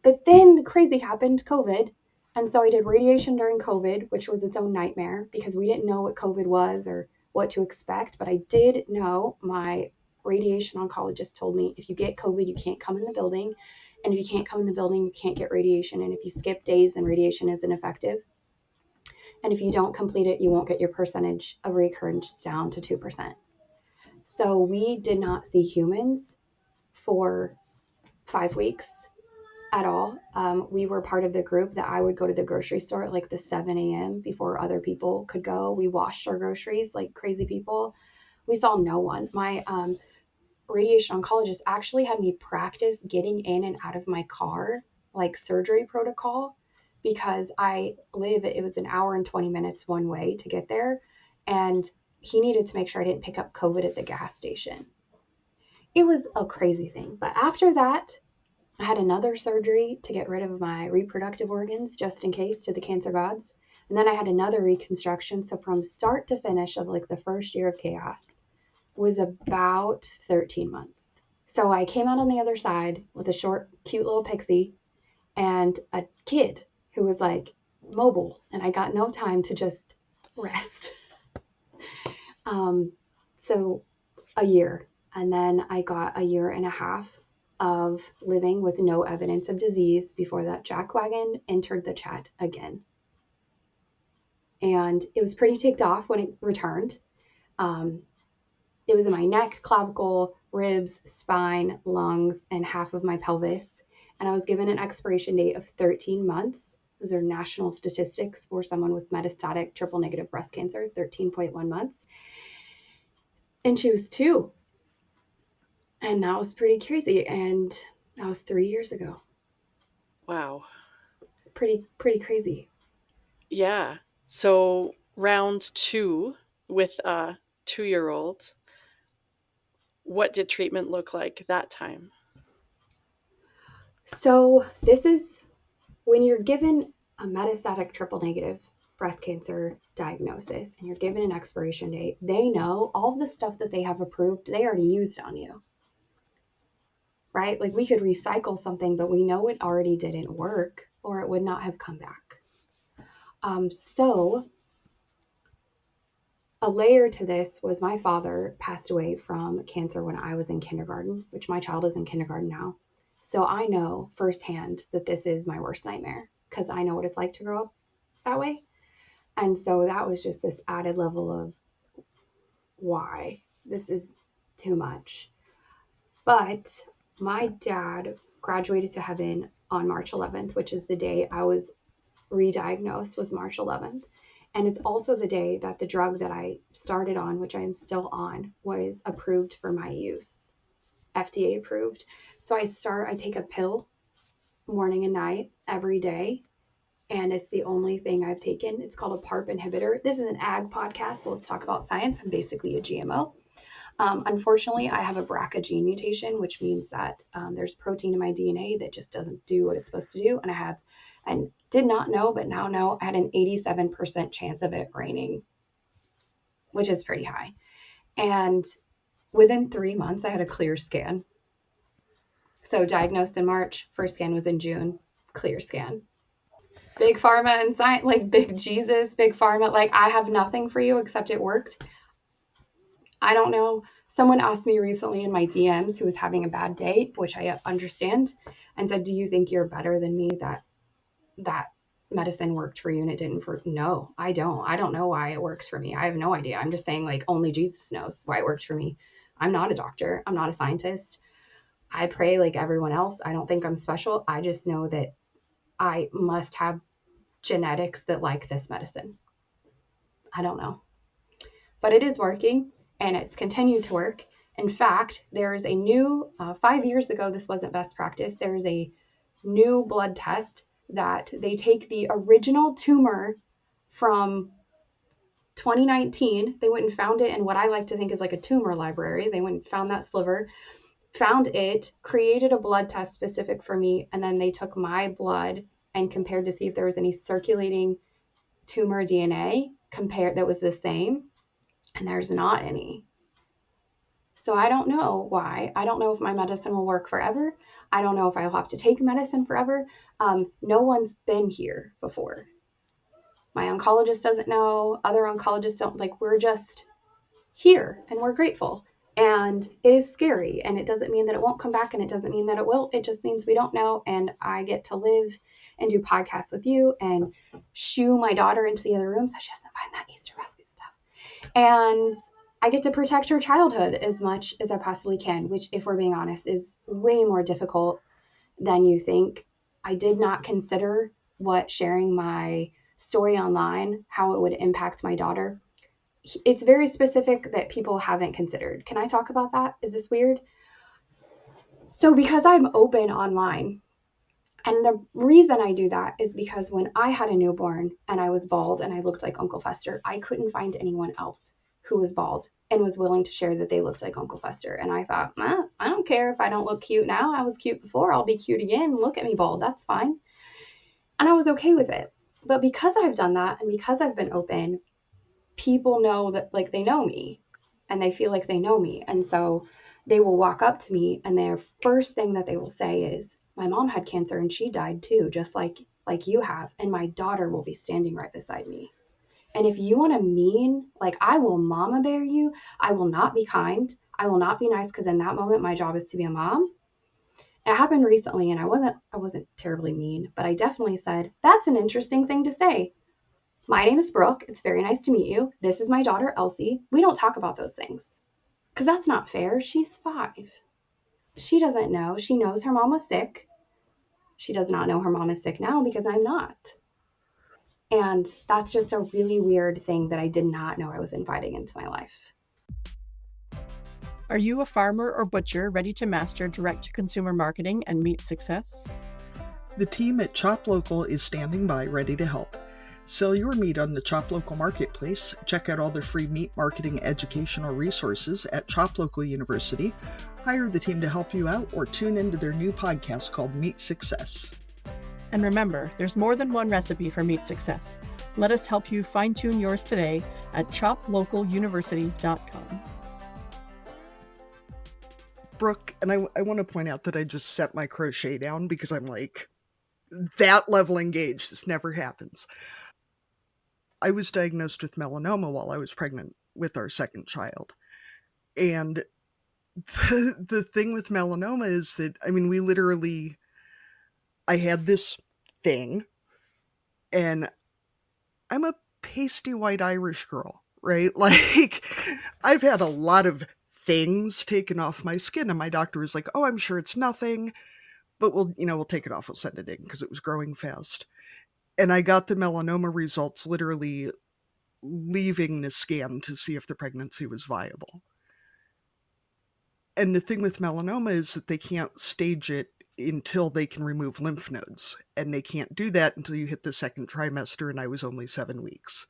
But then the crazy happened, COVID. And so I did radiation during COVID, which was its own nightmare because we didn't know what COVID was or what to expect. But I did know my radiation oncologist told me if you get COVID, you can't come in the building. And if you can't come in the building, you can't get radiation. And if you skip days, then radiation isn't effective. And if you don't complete it, you won't get your percentage of recurrence down to 2%. So we did not see humans for 5 weeks at all. We were part of the group that I would go to the grocery store at like the 7 a.m. before other people could go. We washed our groceries like crazy people. We saw no one. My radiation oncologist actually had me practice getting in and out of my car, like surgery protocol, because it was an hour and 20 minutes one way to get there. And he needed to make sure I didn't pick up COVID at the gas station. It was a crazy thing. But after that, I had another surgery to get rid of my reproductive organs just in case to the cancer gods. And then I had another reconstruction. So from start to finish of like the first year of chaos was about 13 months. So I came out on the other side with a short, cute little pixie and a kid who was like mobile, and I got no time to just rest. So a year, and then I got a year and a half of living with no evidence of disease before that jackwagon entered the chat again. And it was pretty ticked off when it returned. It was in my neck, clavicle, ribs, spine, lungs, and half of my pelvis. And I was given an expiration date of 13 months. Those are national statistics for someone with metastatic triple negative breast cancer, 13.1 months. And she was 2. And that was pretty crazy. And that was 3 years ago. Wow. Pretty crazy. Yeah. So round 2 with a 2-year-old, what did treatment look like that time? So this is when you're given a metastatic triple negative breast cancer diagnosis and you're given an expiration date, they know all the stuff that they have approved, they already used on you. Right? Like we could recycle something, but we know it already didn't work or it would not have come back. So a layer to this was my father passed away from cancer when I was in kindergarten, which my child is in kindergarten now. So I know firsthand that this is my worst nightmare because I know what it's like to grow up that way. And so that was just this added level of why this is too much. But my dad graduated to heaven on March 11th, which is the day I was re-diagnosed, was March 11th. And it's also the day that the drug that I started on, which I am still on, was approved for my use, FDA approved. So I take a pill morning and night every day. And it's the only thing I've taken. It's called a PARP inhibitor. This is an ag podcast, so let's talk about science. I'm basically a GMO. Unfortunately, I have a BRCA gene mutation, which means that there's protein in my DNA that just doesn't do what it's supposed to do. And did not know, but now know, I had an 87% chance of it raining, which is pretty high. And within 3 months, I had a clear scan. So diagnosed in March, first scan was in June, clear scan. Big pharma and science, like big Jesus, big pharma, like I have nothing for you except it worked. I don't know. Someone asked me recently in my DMs who was having a bad day, which I understand, and said, "Do you think you're better than me that medicine worked for you and it didn't for?" No, I don't. I don't know why it works for me. I have no idea. I'm just saying, like, only Jesus knows why it worked for me. I'm not a doctor. I'm not a scientist. I pray like everyone else. I don't think I'm special. I just know that I must have genetics that like this medicine. I don't know. But it is working and it's continued to work. In fact, there's a new, 5 years ago, this wasn't best practice. There's a new blood test that they take the original tumor from 2019. They went and found it in what I like to think is like a tumor library. They went and found that sliver, found it, created a blood test specific for me, and then they took my blood and compared to see if there was any circulating tumor DNA compared that was the same, and there's not any. So I don't know why. I don't know if my medicine will work forever. I don't know if I'll have to take medicine forever. No one's been here before. My oncologist doesn't know. Other oncologists don't. Like, we're just here and we're grateful. And it is scary. And it doesn't mean that it won't come back and it doesn't mean that it will. It just means we don't know. And I get to live and do podcasts with you and shoo my daughter into the other room so she doesn't find that Easter basket stuff. And I get to protect her childhood as much as I possibly can, which, if we're being honest, is way more difficult than you think. I did not consider what sharing my story online, how it would impact my daughter. It's very specific that people haven't considered. Can I talk about that? Is this weird? So, because I'm open online, and the reason I do that is because when I had a newborn and I was bald and I looked like Uncle Fester, I couldn't find anyone else who was bald and was willing to share that they looked like Uncle Fester. And I thought, I don't care if I don't look cute now. I was cute before. I'll be cute again. Look at me bald. That's fine. And I was okay with it. But because I've done that and because I've been open, people know that, like, they know me and they feel like they know me. And so they will walk up to me and their first thing that they will say is, "My mom had cancer and she died too, just like you have, and my daughter will be standing right beside me." And if you want to mean, like, I will mama bear you, I will not be kind, I will not be nice, because in that moment my job is to be a mom. It happened recently and I wasn't terribly mean, but I definitely said, "That's an interesting thing to say. My name is Brooke. It's very nice to meet you. This is my daughter, Elsie. We don't talk about those things." Because that's not fair. She's 5. She doesn't know. She knows her mom was sick. She does not know her mom is sick now because I'm not. And that's just a really weird thing that I did not know I was inviting into my life. Are you a farmer or butcher ready to master direct-to-consumer marketing and meet success? The team at ChopLocal is standing by ready to help. Sell your meat on the ChopLocal Marketplace. Check out all their free meat marketing educational resources at ChopLocal University. Hire the team to help you out or tune into their new podcast called Meat Success. And remember, there's more than one recipe for meat success. Let us help you fine-tune yours today at ChopLocalUniversity.com. Brooke, and I want to point out that I just set my crochet down because I'm like, that level engaged. This never happens. I was diagnosed with melanoma while I was pregnant with our second child. And the thing with melanoma is that, I mean, I had this thing, and I'm a pasty white Irish girl, right? Like, I've had a lot of things taken off my skin, and my doctor was like, "Oh, I'm sure it's nothing, but we'll take it off. We'll send it in," because it was growing fast. And I got the melanoma results literally leaving the scan to see if the pregnancy was viable. And the thing with melanoma is that they can't stage it until they can remove lymph nodes. And they can't do that until you hit the second trimester, and I was only 7 weeks.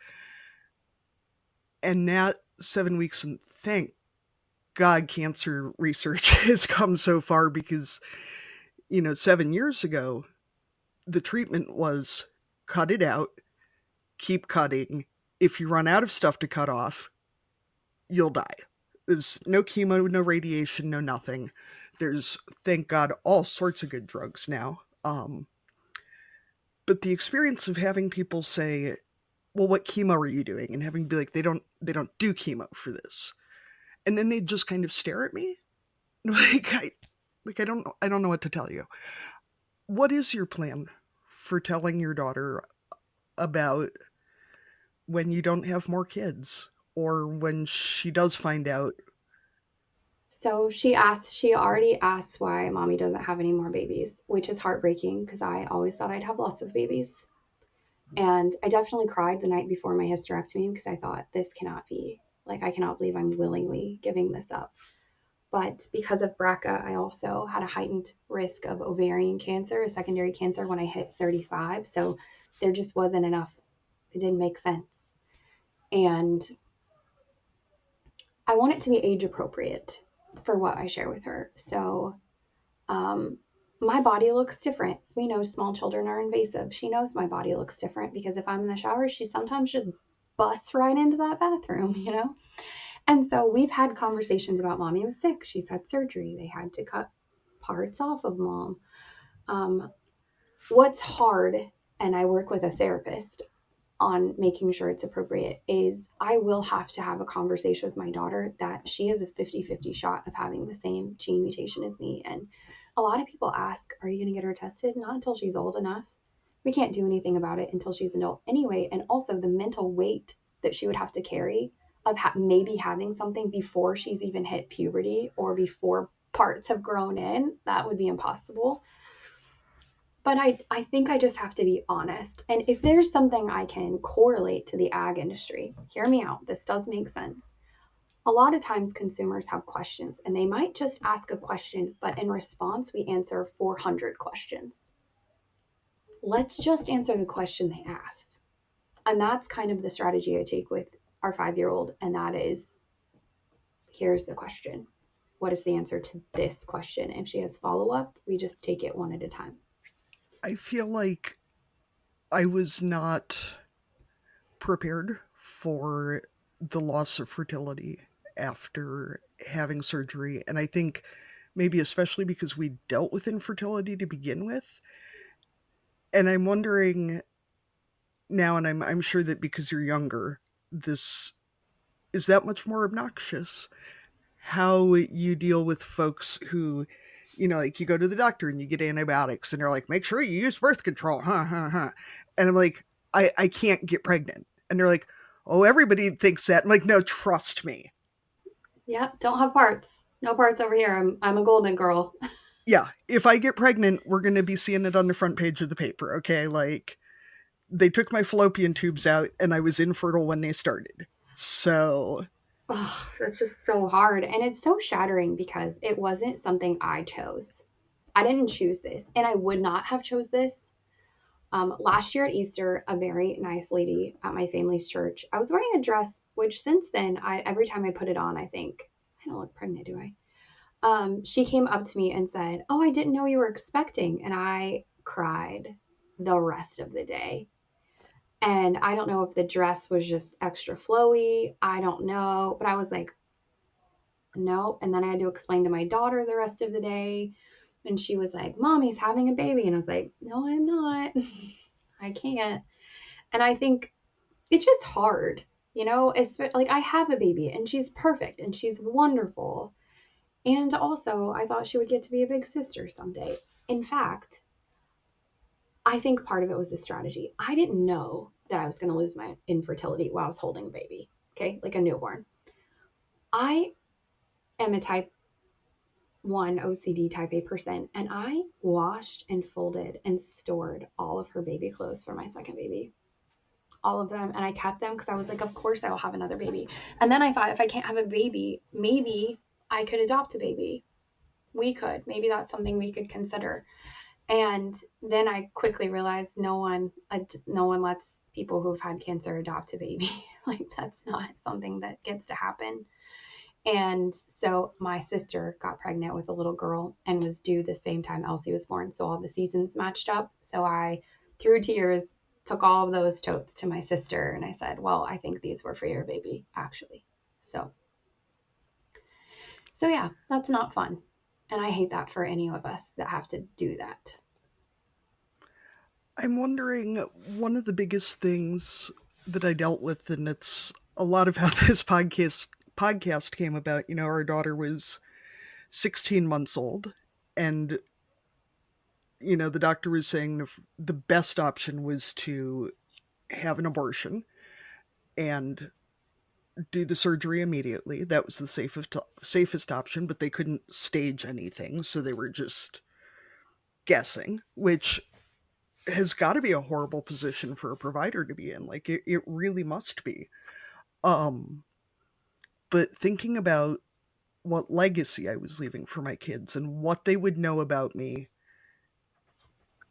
And that 7 weeks, and thank God cancer research has come so far, because, 7 years ago, the treatment was cut it out, keep cutting. If you run out of stuff to cut off, you'll die. There's no chemo, no radiation, no nothing. There's, thank God, all sorts of good drugs now. But the experience of having people say, "Well, what chemo are you doing?" and having to be like, they don't do chemo for this. And then they'd just kind of stare at me. Like I don't know what to tell you. What is your plan for telling your daughter about when you don't have more kids, or when she does find out? So she already asked why mommy doesn't have any more babies, which is heartbreaking because I always thought I'd have lots of babies. And I definitely cried the night before my hysterectomy because I thought this cannot be. Like, I cannot believe I'm willingly giving this up. But because of BRCA, I also had a heightened risk of ovarian cancer, a secondary cancer, when I hit 35. So there just wasn't enough. It didn't make sense. And I want it to be age appropriate for what I share with her. So um, my body looks different. We know small children are invasive. She knows my body looks different because if I'm in the shower, she sometimes just busts right into that bathroom, you know? And so we've had conversations about mommy was sick. She's had surgery. They had to cut parts off of mom. Um, what's hard, and I work with a therapist on making sure it's appropriate, is I will have to have a conversation with my daughter that she has a 50-50 shot of having the same gene mutation as me. And a lot of people ask, are you going to get her tested? Not until she's old enough. We can't do anything about it until she's an adult anyway. And also the mental weight that she would have to carry of maybe having something before she's even hit puberty or before parts have grown in, that would be impossible. But I think I just have to be honest. And if there's something I can correlate to the ag industry, hear me out. This does make sense. A lot of times consumers have questions and they might just ask a question, but in response, we answer 400 questions. Let's just answer the question they asked. And that's kind of the strategy I take with our 5-year-old. And that is, here's the question. What is the answer to this question? If she has follow up, we just take it one at a time. I feel like I was not prepared for the loss of fertility after having surgery. And I think maybe especially because we dealt with infertility to begin with. And I'm wondering now, and I'm sure that because you're younger, this is that much more obnoxious. How you deal with folks who, like you go to the doctor and you get antibiotics and they're like, make sure you use birth control, huh, huh, huh. And I'm like, I can't get pregnant. And they're like, oh, everybody thinks that. I'm like, no, trust me. Yeah, don't have parts. No parts over here. I'm a golden girl. Yeah, if I get pregnant, we're going to be seeing it on the front page of the paper, okay? Like, they took my fallopian tubes out and I was infertile when they started. So, Oh, that's just so hard. And it's so shattering because it wasn't something I chose. I didn't choose this, and I would not have chose this. Last year at Easter, a very nice lady at my family's church. I was wearing a dress, which since then, every time I put it on, I think I don't look pregnant, do I? She came up to me and said, "Oh, I didn't know you were expecting," and I cried the rest of the day. And I don't know if the dress was just extra flowy. I don't know, but I was like, no. And then I had to explain to my daughter the rest of the day. And she was like, Mommy's having a baby. And I was like, no, I'm not. I can't. And I think it's just hard, you know, it's like I have a baby and she's perfect and she's wonderful. And also, I thought she would get to be a big sister someday. In fact, I think part of it was a strategy. I didn't know that I was going to lose my infertility while I was holding a baby, okay, like a newborn. I am a type 1 OCD type A person, and I washed and folded and stored all of her baby clothes for my second baby. All of them. And I kept them because I was like, of course I will have another baby. And then I thought, if I can't have a baby, maybe I could adopt a baby. We could. Maybe that's something we could consider. And then I quickly realized no one lets people who've had cancer adopt a baby. Like, that's not something that gets to happen. And so my sister got pregnant with a little girl and was due the same time Elsie was born. So all the seasons matched up. So I, through tears, took all of those totes to my sister and I said, well, I think these were for your baby, actually. So, so yeah, that's not fun. And I hate that for any of us that have to do that. I'm wondering, one of the biggest things that I dealt with, and it's a lot of how this podcast came about, our daughter was 16 months old, and the doctor was saying the best option was to have an abortion and do the surgery immediately. That was the safest option, but they couldn't stage anything, so they were just guessing, which has got to be a horrible position for a provider to be in. Like it really must be. Um, but thinking about what legacy I was leaving for my kids and what they would know about me.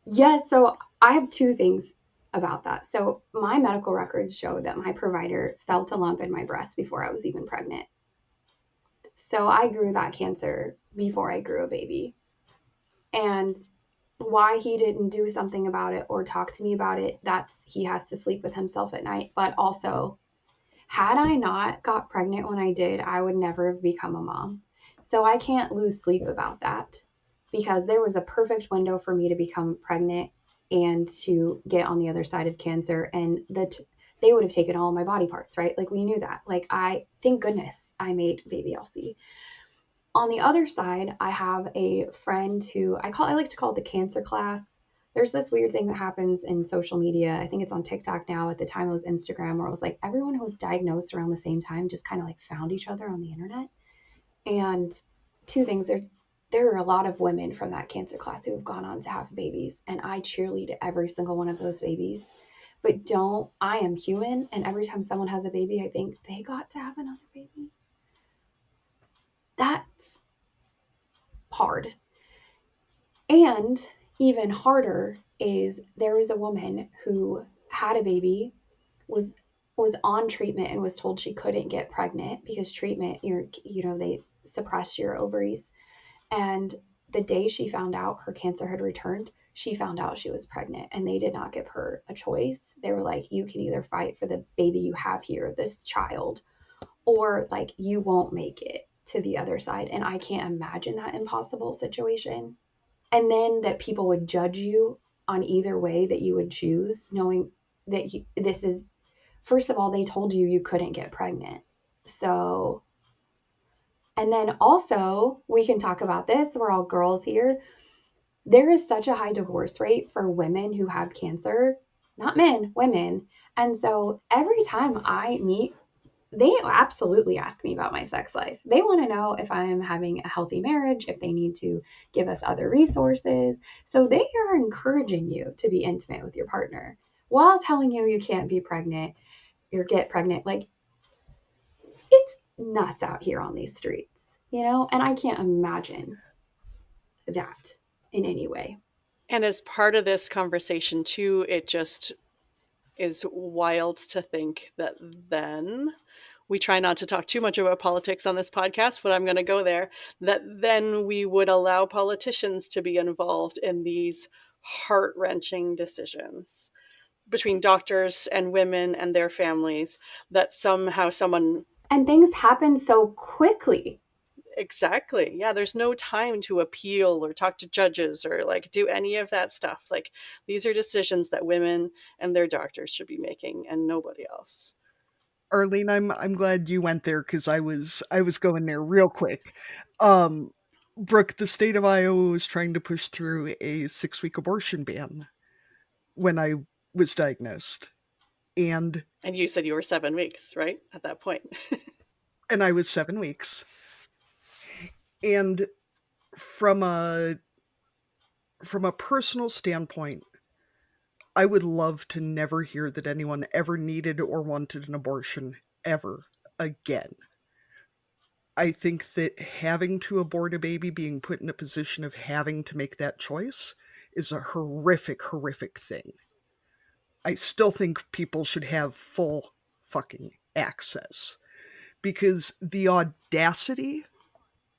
Yes, so I have two things about that. So my medical records show that my provider felt a lump in my breast before I was even pregnant. So I grew that cancer before I grew a baby. And why he didn't do something about it or talk to me about it, that's he has to sleep with himself at night. But also, had I not got pregnant when I did, I would never have become a mom. So I can't lose sleep about that because there was a perfect window for me to become pregnant and to get on the other side of cancer. And they would have taken all my body parts, right? Like we knew that. Like thank goodness I made baby Elsie. On the other side, I have a friend who I like to call it the cancer class. There's this weird thing that happens in social media. I think it's on TikTok now. At the time, it was Instagram, where it was like everyone who was diagnosed around the same time just kind of like found each other on the internet. And two things: there are a lot of women from that cancer class who have gone on to have babies, and I cheerlead every single one of those babies. But I am human, and every time someone has a baby, I think they got to have another baby. That's hard. And even harder is there was a woman who had a baby, was on treatment and was told she couldn't get pregnant because treatment they suppress your ovaries. And the day she found out her cancer had returned, she found out she was pregnant and they did not give her a choice. They were like, you can either fight for the baby you have here, this child, or like you won't make it to the other side. And I can't imagine that impossible situation. And then that people would judge you on either way that you would choose, knowing that this is, first of all, they told you you couldn't get pregnant. So, and then also, we can talk about this. We're all girls here. There is such a high divorce rate for women who have cancer, not men, women. And so every time I meet, they absolutely ask me about my sex life. They want to know if I'm having a healthy marriage, if they need to give us other resources. So they are encouraging you to be intimate with your partner while telling you you can't be pregnant or get pregnant. Like it's nuts out here on these streets. And I can't imagine that in any way. And as part of this conversation, too, it just is wild to think that then we try not to talk too much about politics on this podcast, but I'm going to go there, that then we would allow politicians to be involved in these heart-wrenching decisions between doctors and women and their families, that somehow someone. And things happen so quickly. Exactly. Yeah, there's no time to appeal or talk to judges or like do any of that stuff. Like these are decisions that women and their doctors should be making and nobody else. Arlene, I'm glad you went there because I was going there real quick. Um, Brooke, the state of Iowa was trying to push through a 6-week abortion ban when I was diagnosed, and And you said you were 7 weeks, right? At that point. I was 7 weeks. And from a personal standpoint, I would love to never hear that anyone ever needed or wanted an abortion ever again. I think that having to abort a baby, being put in a position of having to make that choice, is a horrific, horrific thing. I still think people should have full fucking access because the audacity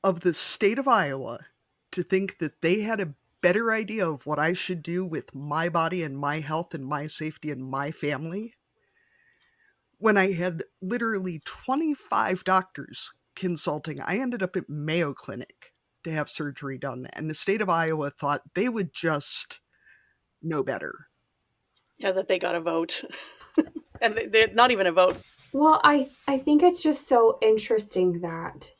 of the state of Iowa to think that they had a better idea of what I should do with my body and my health and my safety and my family when I had literally 25 doctors consulting. I ended up at Mayo Clinic to have surgery done, and the state of Iowa thought they would just know better. Yeah, that they got a vote. And they not even a vote. Well, I think it's just so interesting that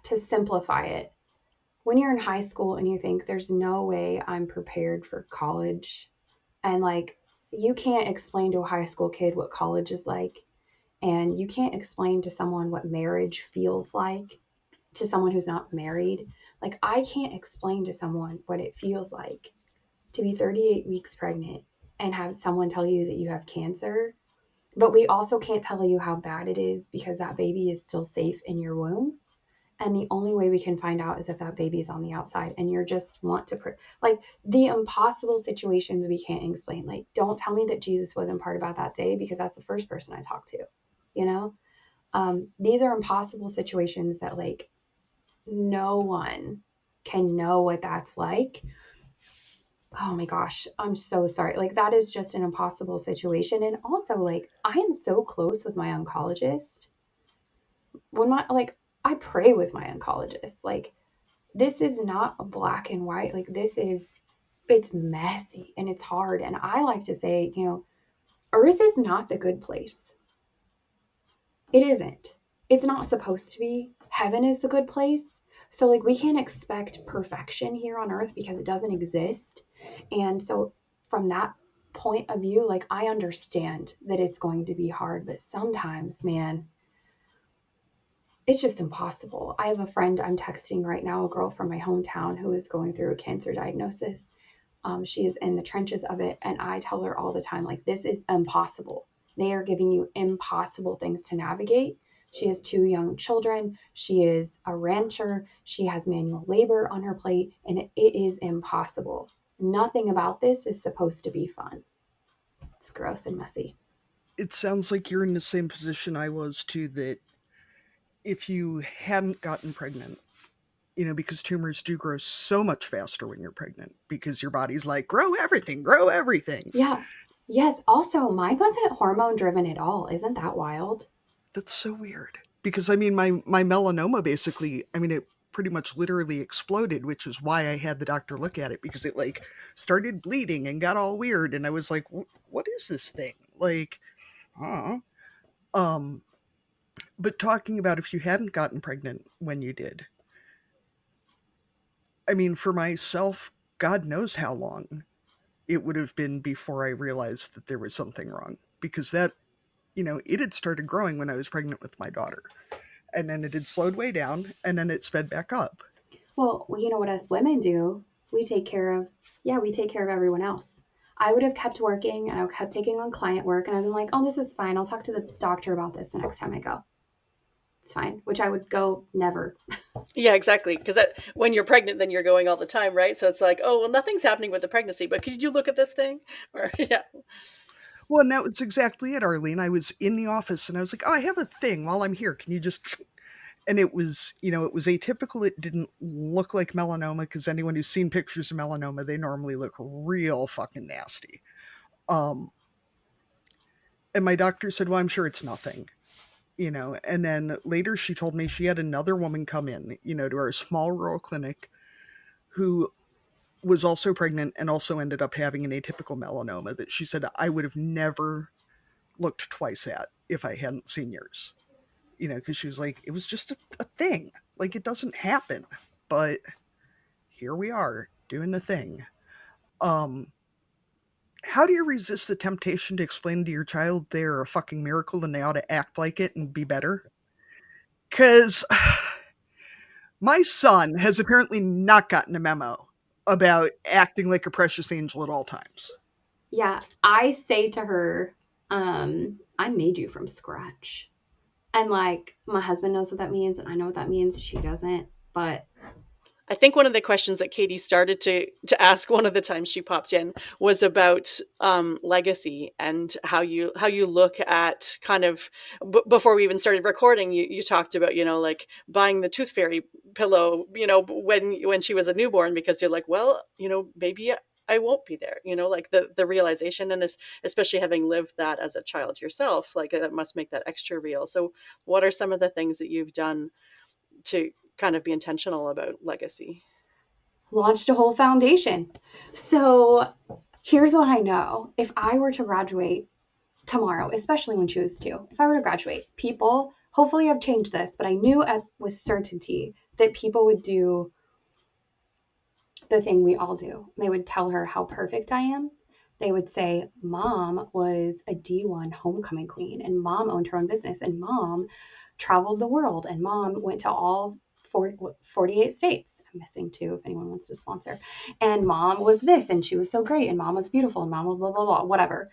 to simplify it, when you're in high school and you think there's no way I'm prepared for college, and like you can't explain to a high school kid what college is like, and you can't explain to someone what marriage feels like to someone who's not married. Like I can't explain to someone what it feels like to be 38 weeks pregnant and have someone tell you that you have cancer, but we also can't tell you how bad it is because that baby is still safe in your womb. And the only way we can find out is if that baby's on the outside and you're just want to like the impossible situations we can't explain. Like don't tell me that Jesus wasn't part about that day because that's the first person I talked to, you know. These are impossible situations that like no one can know what that's like. Oh my gosh, I'm so sorry. Like that is just an impossible situation. And also like I am so close with my oncologist. When my like I pray with my oncologist. Like this is not a black and white. Like this is it's messy and it's hard. And I like to say, you know, earth is not the good place. It isn't. It's not supposed to be. Heaven is the good place. So like we can't expect perfection here on earth because it doesn't exist. And so from that point of view, like I understand that it's going to be hard, but sometimes, man, it's just impossible. I have a friend I'm texting right now, a girl from my hometown who is going through a cancer diagnosis. She is in the trenches of it. And I tell her all the time, like, this is impossible. They are giving you impossible things to navigate. She has two young children. She is a rancher. She has manual labor on her plate, and it is impossible. Nothing about this is supposed to be fun. It's gross and messy. It sounds like you're in the same position I was too, that if you hadn't gotten pregnant, because tumors do grow so much faster when you're pregnant because your body's like, grow everything, grow everything. Yeah. Yes. Also, mine wasn't hormone driven at all. Isn't that wild? That's so weird. Because I mean, my melanoma basically, I mean, it pretty much literally exploded, which is why I had the doctor look at it because it like started bleeding and got all weird, and I was like, "What is this thing?" Like, huh? Um, but talking about if you hadn't gotten pregnant when you did, I mean, for myself, God knows how long it would have been before I realized that there was something wrong because it had started growing when I was pregnant with my daughter, and then it had slowed way down, and then it sped back up. Well, you know what us women do? We take care of, yeah, we take care of everyone else. I would have kept working and I kept taking on client work and I've been like, oh, this is fine. I'll talk to the doctor about this the next time I go. It's fine, which I would go never. Yeah, exactly. Because when you're pregnant, then you're going all the time, right? So it's like, oh, well, nothing's happening with the pregnancy, but could you look at this thing? Or yeah, Well, and that was exactly it, Arlene. I was in the office and I was like, "Oh, I have a thing while I'm here. Can you just?" And it was atypical. It didn't look like melanoma because anyone who's seen pictures of melanoma, they normally look real fucking nasty. Um, and my doctor said, "Well, I'm sure it's nothing." And then later she told me she had another woman come in, to our small rural clinic who was also pregnant and also ended up having an atypical melanoma that she said I would have never looked twice at if I hadn't seen yours, because she was like, it was just a thing. Like, it doesn't happen. But here we are doing the thing. Um, how do you resist the temptation to explain to your child they're a fucking miracle and they ought to act like it and be better? Because my son has apparently not gotten a memo about acting like a precious angel at all times. Yeah, I say to her, I made you from scratch. And like my husband knows what that means and I know what that means. She doesn't. But I think one of the questions that Katie started to ask one of the times she popped in was about legacy and how you look at kind of before we even started recording. You talked about like buying the tooth fairy pillow when she was a newborn because you're like, well, maybe I won't be there, like the realization, and especially having lived that as a child yourself, like that must make that extra real. So what are some of the things that you've done to kind of be intentional about legacy? launched a whole foundation. So here's what I know. If I were to graduate tomorrow, especially when she was 2. If I were to graduate, people, hopefully I've changed this, but I knew with certainty that people would do the thing we all do. They would tell her how perfect I am. They would say, Mom was a D1 homecoming queen, and Mom owned her own business, and Mom traveled the world, and Mom went to all 48 states. I'm missing 2 if anyone wants to sponsor. And Mom was this, and she was so great, and Mom was beautiful, and Mom was blah, blah, blah, whatever.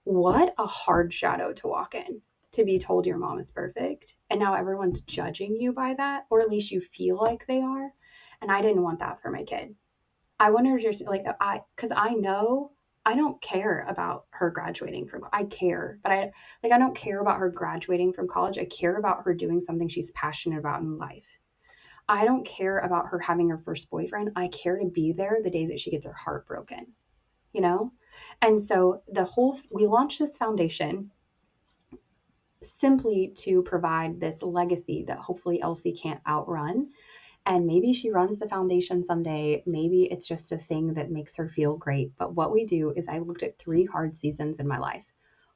What a hard shadow to walk in, to be told your mom is perfect. And now everyone's judging you by that, or at least you feel like they are. And I didn't want that for my kid. I wanted her just like, because I know I don't care about her graduating from, I care, but I don't care about her graduating from college. I care about her doing something she's passionate about in life. I don't care about her having her first boyfriend. I care to be there the day that she gets her heart broken, you know? And so we launched this foundation simply to provide this legacy that hopefully Elsie can't outrun. And maybe she runs the foundation someday. Maybe it's just a thing that makes her feel great. But what we do is I looked at 3 hard seasons in my life.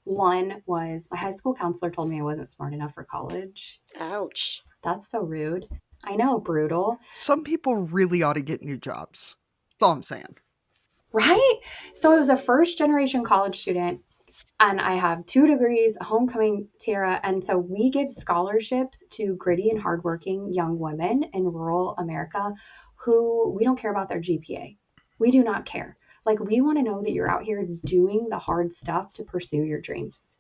One was my high school counselor told me I wasn't smart enough for college. Ouch. That's so rude. I know, brutal. Some people really ought to get new jobs. That's all I'm saying. Right? So I was a first generation college student, and I have 2 degrees, a homecoming tiara. And so we give scholarships to gritty and hardworking young women in rural America who we don't care about their GPA. We do not care. Like, we want to know that you're out here doing the hard stuff to pursue your dreams.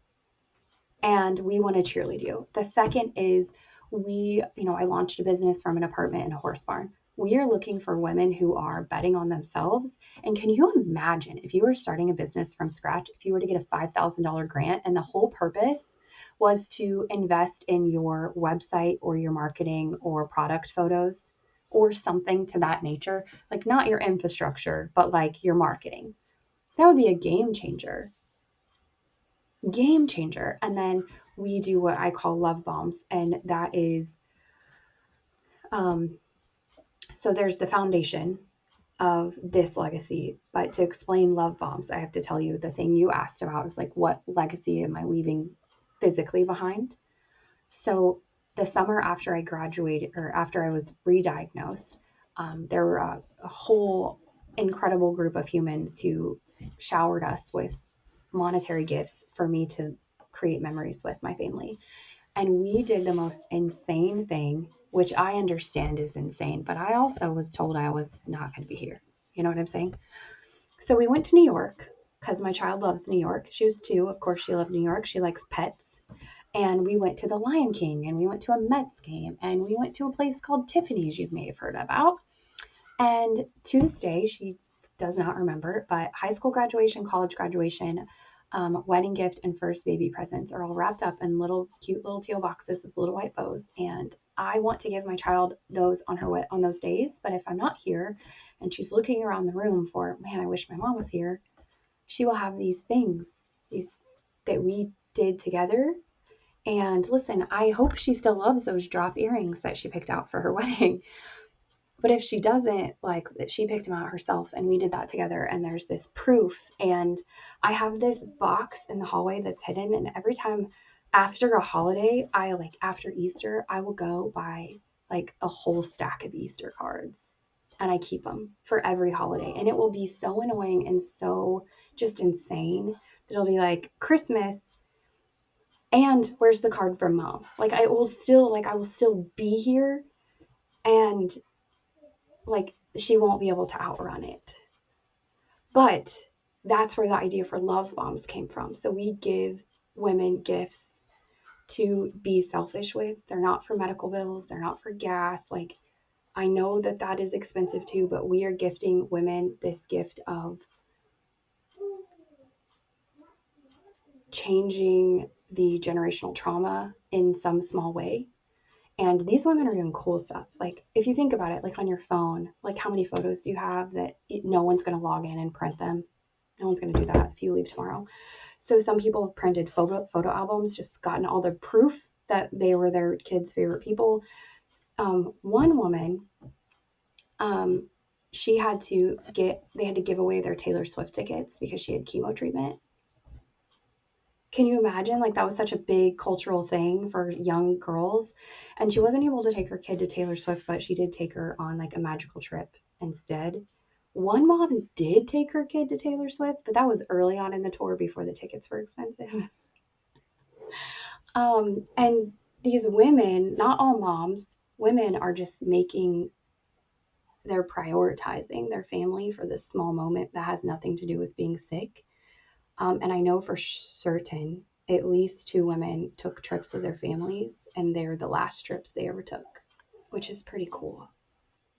And we want to cheerlead you. The second is I launched a business from an apartment in a horse barn. We are looking for women who are betting on themselves. And can you imagine if you were starting a business from scratch, if you were to get a $5,000 grant and the whole purpose was to invest in your website or your marketing or product photos or something to that nature, like not your infrastructure, but like your marketing? That would be a game changer. Game changer. And then we do what I call love bombs, and that is um, so there's the foundation of this legacy. But to explain love bombs, I have to tell you the thing you asked about is like, what legacy am I leaving physically behind? So the summer after I graduated, or after I was re-diagnosed, there were a whole incredible group of humans who showered us with monetary gifts for me to create memories with my family. And we did the most insane thing, which I understand is insane, but I also was told I was not going to be here. You know what I'm saying? So we went to New York because my child loves New York. She was 2. Of course, she loved New York. She likes pets. And we went to the Lion King, and we went to a Mets game, and we went to a place called Tiffany's you may have heard about. And to this day, she does not remember, but high school graduation, college graduation, wedding gift, and first baby presents are all wrapped up in little cute little teal boxes with little white bows. And I want to give my child those on those days. But if I'm not here and she's looking around the room for, man, I wish my mom was here, she will have these things, these that we did together. And listen, I hope she still loves those drop earrings that she picked out for her wedding. But if she doesn't, like, that she picked them out herself and we did that together, and there's this proof. And I have this box in the hallway that's hidden, and every time after a holiday, after Easter, I will go buy like a whole stack of Easter cards, and I keep them for every holiday. And it will be so annoying and so just insane that it'll be like Christmas, and where's the card from mom? Like, I will still be here, and like, she won't be able to outrun it. But that's where the idea for love bombs came from. So we give women gifts to be selfish with. They're not for medical bills, they're not for gas. Like, I know that that is expensive too, but we are gifting women this gift of changing the generational trauma in some small way. And these women are doing cool stuff. Like, if you think about it, like on your phone, like, how many photos do you have that no one's going to log in and print them? No one's going to do that if you leave tomorrow. So some people have printed photo albums, just gotten all the proof that they were their kids' favorite people. One woman, they had to give away their Taylor Swift tickets because she had chemo treatment. Can you imagine? Like, that was such a big cultural thing for young girls. And she wasn't able to take her kid to Taylor Swift, but she did take her on like a magical trip instead. One mom did take her kid to Taylor Swift, but that was early on in the tour before the tickets were expensive. And these women, not all moms, women are just making, they're prioritizing their family for this small moment that has nothing to do with being sick. And I know for certain at least two women took trips with their families, and they're the last trips they ever took, which is pretty cool.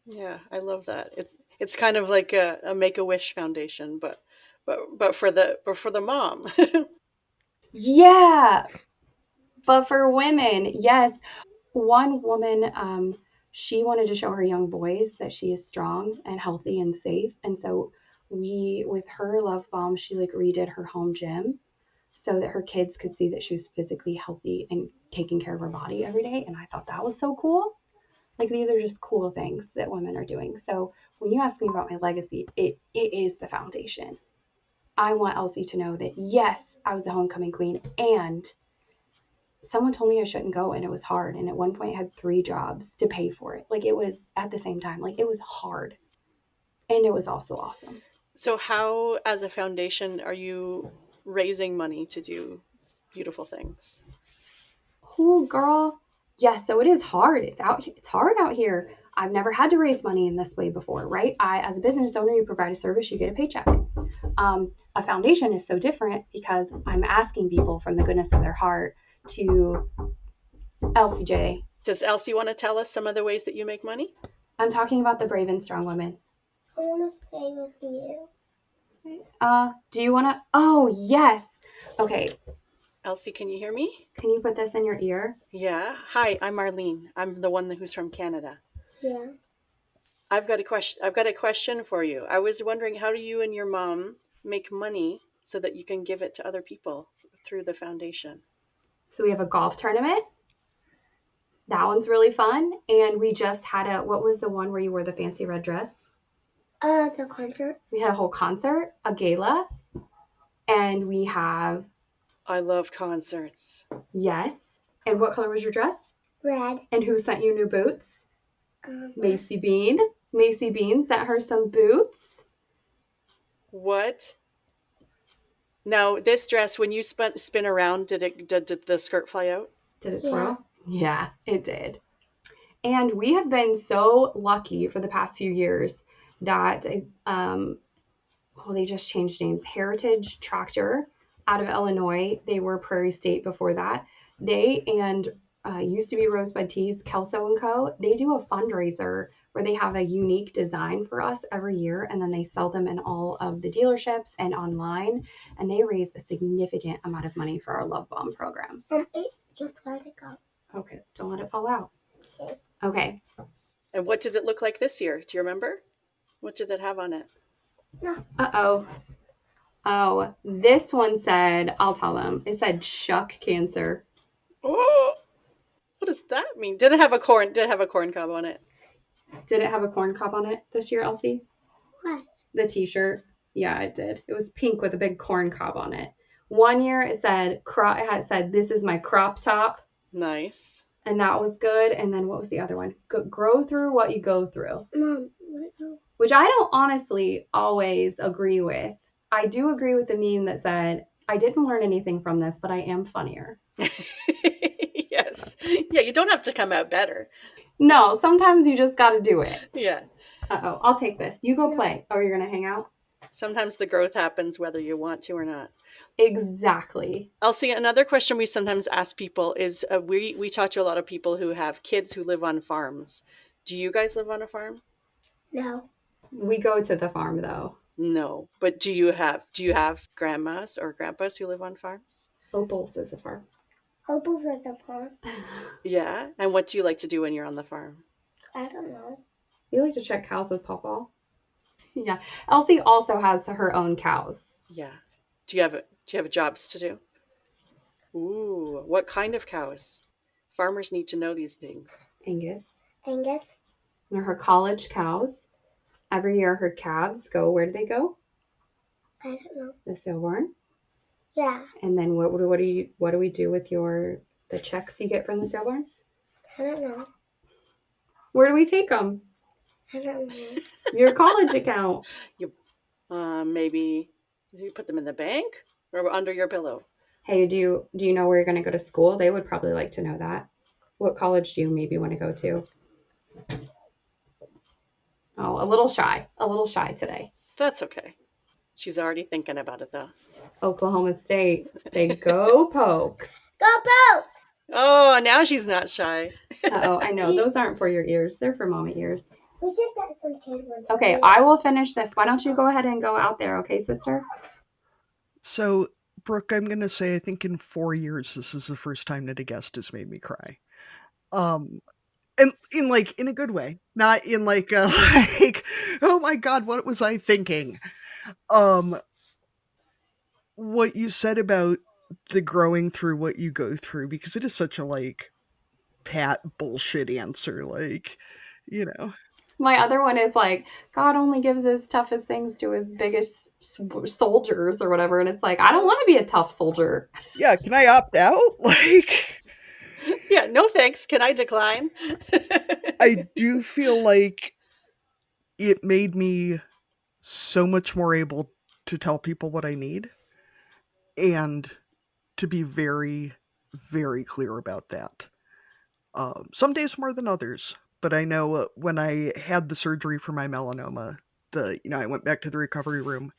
Yeah, I love that. It's kind of like a Make a Wish Foundation, but for the mom. Yeah, but for women, yes. One woman, she wanted to show her young boys that she is strong and healthy and safe. And so with her love bomb, she like redid her home gym so that her kids could see that she was physically healthy and taking care of her body every day. And I thought that was so cool. Like, these are just cool things that women are doing. So when you ask me about my legacy, it is the foundation. I want Elsie to know that yes, I was a homecoming queen, and someone told me I shouldn't go, and it was hard. And at one point I had 3 jobs to pay for it. Like, it was at the same time, like, it was hard, and it was also awesome. So how, as a foundation, are you raising money to do beautiful things? Oh, girl. Yes, so it is hard. It's hard out here. I've never had to raise money in this way before, right? As a business owner, you provide a service, you get a paycheck. A foundation is so different because I'm asking people from the goodness of their heart to LCJ. Does Elsie want to tell us some of the ways that you make money? I'm talking about the brave and strong women. I want to stay with you. Do you want to? Oh, yes. Okay. Elsie, can you hear me? Can you put this in your ear? Yeah. Hi, I'm Marlene. I'm the one who's from Canada. Yeah. I've got a question for you. I was wondering, how do you and your mom make money so that you can give it to other people through the foundation? So we have a golf tournament. That one's really fun. And we just had what was the one where you wore the fancy red dress? The concert. We had a whole concert, a gala, and we have, I love concerts. yes. And what color was your dress? Red. And who sent you new boots? Um, Macy Bean. Macy Bean sent her some boots. What? Now, this dress, when you spin around, did the skirt fly out? Did it twirl? Yeah, it did. And we have been so lucky for the past few years that they just changed names. Heritage Tractor out of Illinois. They were Prairie State before that. They and used to be Rosebud Tees, Kelso and Co. They do a fundraiser where they have a unique design for us every year, and then they sell them in all of the dealerships and online, and they raise a significant amount of money for our Love Bomb program. it just let it go. Okay, don't let it fall out. Okay. Okay. And what did it look like this year? Do you remember? What did it have on it? No. Uh-oh. Oh, this one said, I'll tell them. It said shuck cancer. Oh, what does that mean? Did it have a corn? Did it have a corn cob on it? Did it have a corn cob on it this year, Elsie? What? The t-shirt. Yeah, it did. It was pink with a big corn cob on it. One year it said this is my crop top. Nice. And that was good. And then what was the other one? Grow through what you go through. Mom, let go. Which I don't honestly always agree with. I do agree with the meme that said, I didn't learn anything from this, but I am funnier. Yes. Yeah, you don't have to come out better. No, sometimes you just got to do it. Yeah. Uh-oh, I'll take this. You go play. Oh, you're going to hang out? Sometimes the growth happens whether you want to or not. Exactly. Elsie, another question we sometimes ask people is we talk to a lot of people who have kids who live on farms. Do you guys live on a farm? No. We go to the farm, though. No. But do you have grandmas or grandpas who live on farms? Opals is a farm. Opal's at the farm. Yeah. And what do you like to do when you're on the farm? I don't know. You like to check cows with Pawpaw? Yeah. Elsie also has her own cows. Yeah. Do you have jobs to do? Ooh, what kind of cows? Farmers need to know these things. Angus. Angus. They're her college cows. Every year her calves go, where do they go? I don't know. The Silborn. Yeah. And then what do we do with the checks you get from the sale barn? I don't know. Where do we take them? I don't know. Your college account. You maybe you put them in the bank or under your pillow. Hey, do you know where you're going to go to school? They would probably like to know that. What college do you maybe want to go to? Oh, a little shy today. That's okay. She's already thinking about it though. Oklahoma State. Say go Pokes. Go Pokes! Oh, now she's not shy. Uh-oh, I know those aren't for your ears. They're for mama ears. We should get some kid ones. Okay, I will finish this. Why don't you go ahead and go out there, okay, sister? So, Brooke, I'm going to say I think in 4 years, this is the first time that a guest has made me cry. Um, and in like in a good way, not in like a like, oh my god, what was I thinking? Um, what you said about the growing through what you go through, because it is such a like pat bullshit answer, like, you know. My other one is like, God only gives his toughest things to his biggest soldiers or whatever. And it's like, I don't want to be a tough soldier. Yeah, can I opt out? Like, Yeah, no thanks. Can I decline? I do feel like it made me so much more able to tell people what I need and to be very, very clear about that. Some days more than others, but I know when I had the surgery for my melanoma, I went back to the recovery room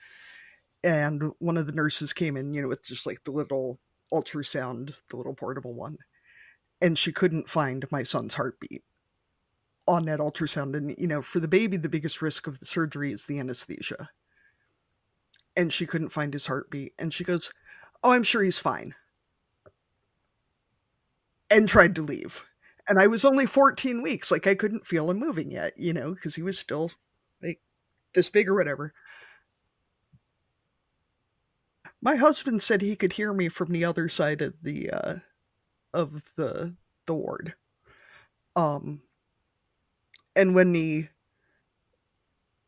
and one of the nurses came in, with just like the little ultrasound, the little portable one, and she couldn't find my son's heartbeat on that ultrasound. And, for the baby, the biggest risk of the surgery is the anesthesia. And she couldn't find his heartbeat. And she goes, "Oh, I'm sure he's fine." And tried to leave. And I was only 14 weeks. Like, I couldn't feel him moving yet, because he was still like this big or whatever. My husband said he could hear me from the other side of the ward. Um, and when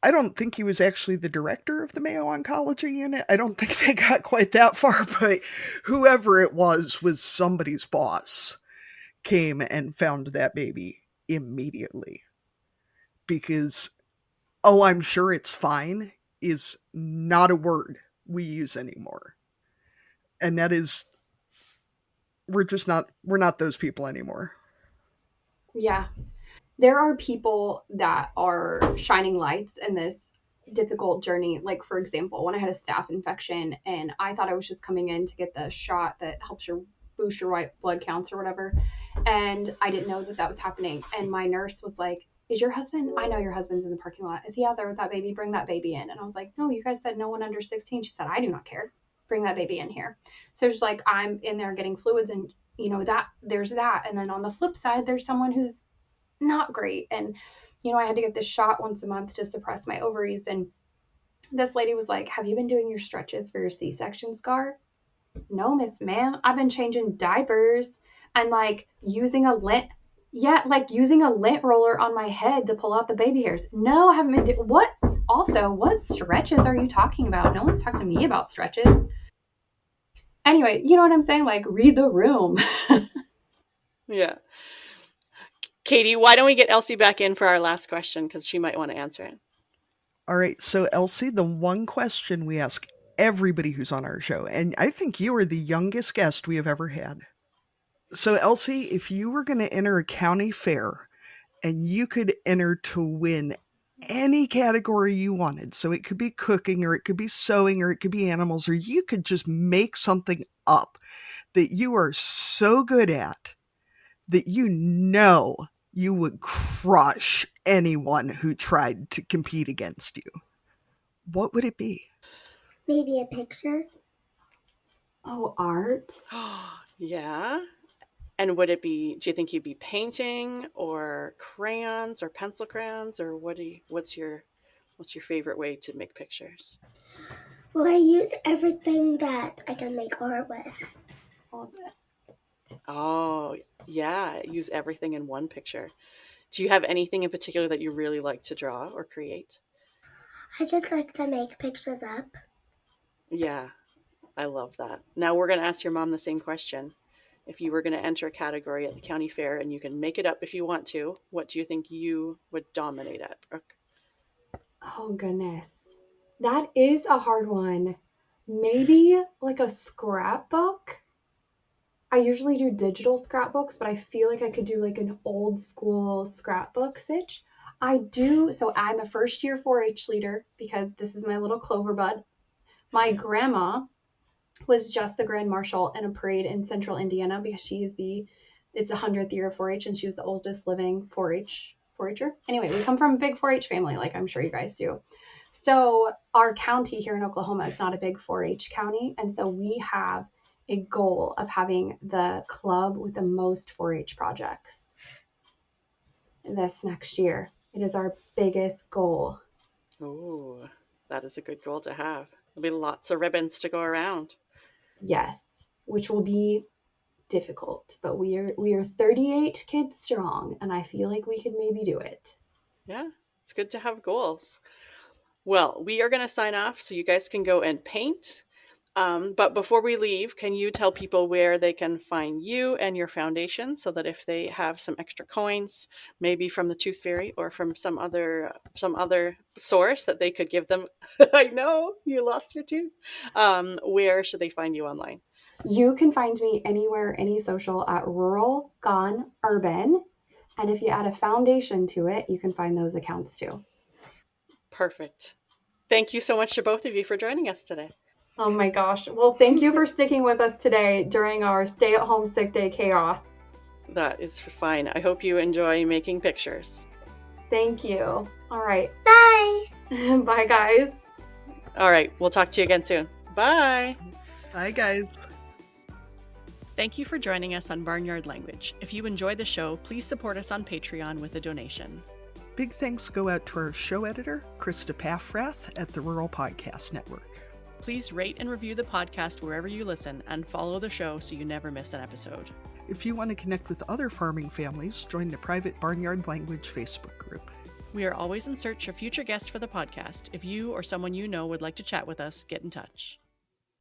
I don't think he was actually the director of the Mayo Oncology unit. I don't think they got quite that far, but whoever it was somebody's boss, came and found that baby immediately. Because, "Oh, I'm sure it's fine," is not a word we use anymore. And that is, we're not those people anymore. Yeah. There are people that are shining lights in this difficult journey. Like, for example, when I had a staph infection and I thought I was just coming in to get the shot that helps your boost your white blood counts or whatever. And I didn't know that that was happening. And my nurse was like, "Is your husband? I know your husband's in the parking lot. Is he out there with that baby? Bring that baby in." And I was like, "No, you guys said no one under 16." She said, "I do not care. Bring that baby in here." So she's like, I'm in there getting fluids and that there's that. And then on the flip side, there's someone who's not great. And, I had to get this shot once a month to suppress my ovaries. And this lady was like, "Have you been doing your stretches for your C-section scar?" "No, miss ma'am. I've been changing diapers and like using a lint. Yeah, like using a lint roller on my head to pull out the baby hairs. No, I haven't been doing what stretches are you talking about? No one's talked to me about stretches." Anyway, you know what I'm saying? Like, read the room. Yeah. Katie, why don't we get Elsie back in for our last question because she might want to answer it. All right, so Elsie, the one question we ask everybody who's on our show, and I think you are the youngest guest we have ever had. So, Elsie, if you were going to enter a county fair and you could enter to win any category you wanted, so it could be cooking or it could be sewing or it could be animals, or you could just make something up that you are so good at that you would crush anyone who tried to compete against you, what would it be? Maybe a picture. Oh, art. Yeah. And would it be, do you think you'd be painting or crayons or pencil crayons or what's your favorite way to make pictures? Well, I use everything that I can make art with. All of it. Oh, yeah, use everything in one picture. Do you have anything in particular that you really like to draw or create? I just like to make pictures up. Yeah. I love that. Now we're going to ask your mom the same question. If you were going to enter a category at the county fair, and you can make it up if you want to, what do you think you would dominate at, Brooke? Oh, goodness. That is a hard one. Maybe like a scrapbook. I usually do digital scrapbooks, but I feel like I could do like an old school scrapbook sitch. So I'm a first year 4 H leader because this is my little clover bud. My grandma was just the grand marshal in a parade in central Indiana because it's the 100th year of 4-H and she was the oldest living 4-H'er. Anyway, we come from a big 4-H family, like I'm sure you guys do. So our county here in Oklahoma is not a big 4-H county, and so we have a goal of having the club with the most 4-H projects this next year. It is our biggest goal. Oh, that is a good goal to have. There'll be lots of ribbons to go around. Yes, which will be difficult, but we are 38 kids strong, and I feel like we could maybe do it. Yeah, it's good to have goals. Well, we are going to sign off so you guys can go and paint. But before we leave, can you tell people where they can find you and your foundation so that if they have some extra coins, maybe from the Tooth Fairy or from some other source that they could give them? I know you lost your tooth. Where should they find you online? You can find me anywhere, any social at Rural Gone Urban. And if you add a foundation to it, you can find those accounts too. Perfect. Thank you so much to both of you for joining us today. Oh my gosh. Well, thank you for sticking with us today during our stay at home sick day chaos. That is fine. I hope you enjoy making pictures. Thank you. All right. Bye. Bye, guys. All right, we'll talk to you again soon. Bye. Bye, guys. Thank you for joining us on Barnyard Language. If you enjoy the show, please support us on Patreon with a donation. Big thanks go out to our show editor, Krista Paffrath at the Rural Podcast Network. Please rate and review the podcast wherever you listen and follow the show so you never miss an episode. If you want to connect with other farming families, join the private Barnyard Language Facebook group. We are always in search of future guests for the podcast. If you or someone you know would like to chat with us, get in touch.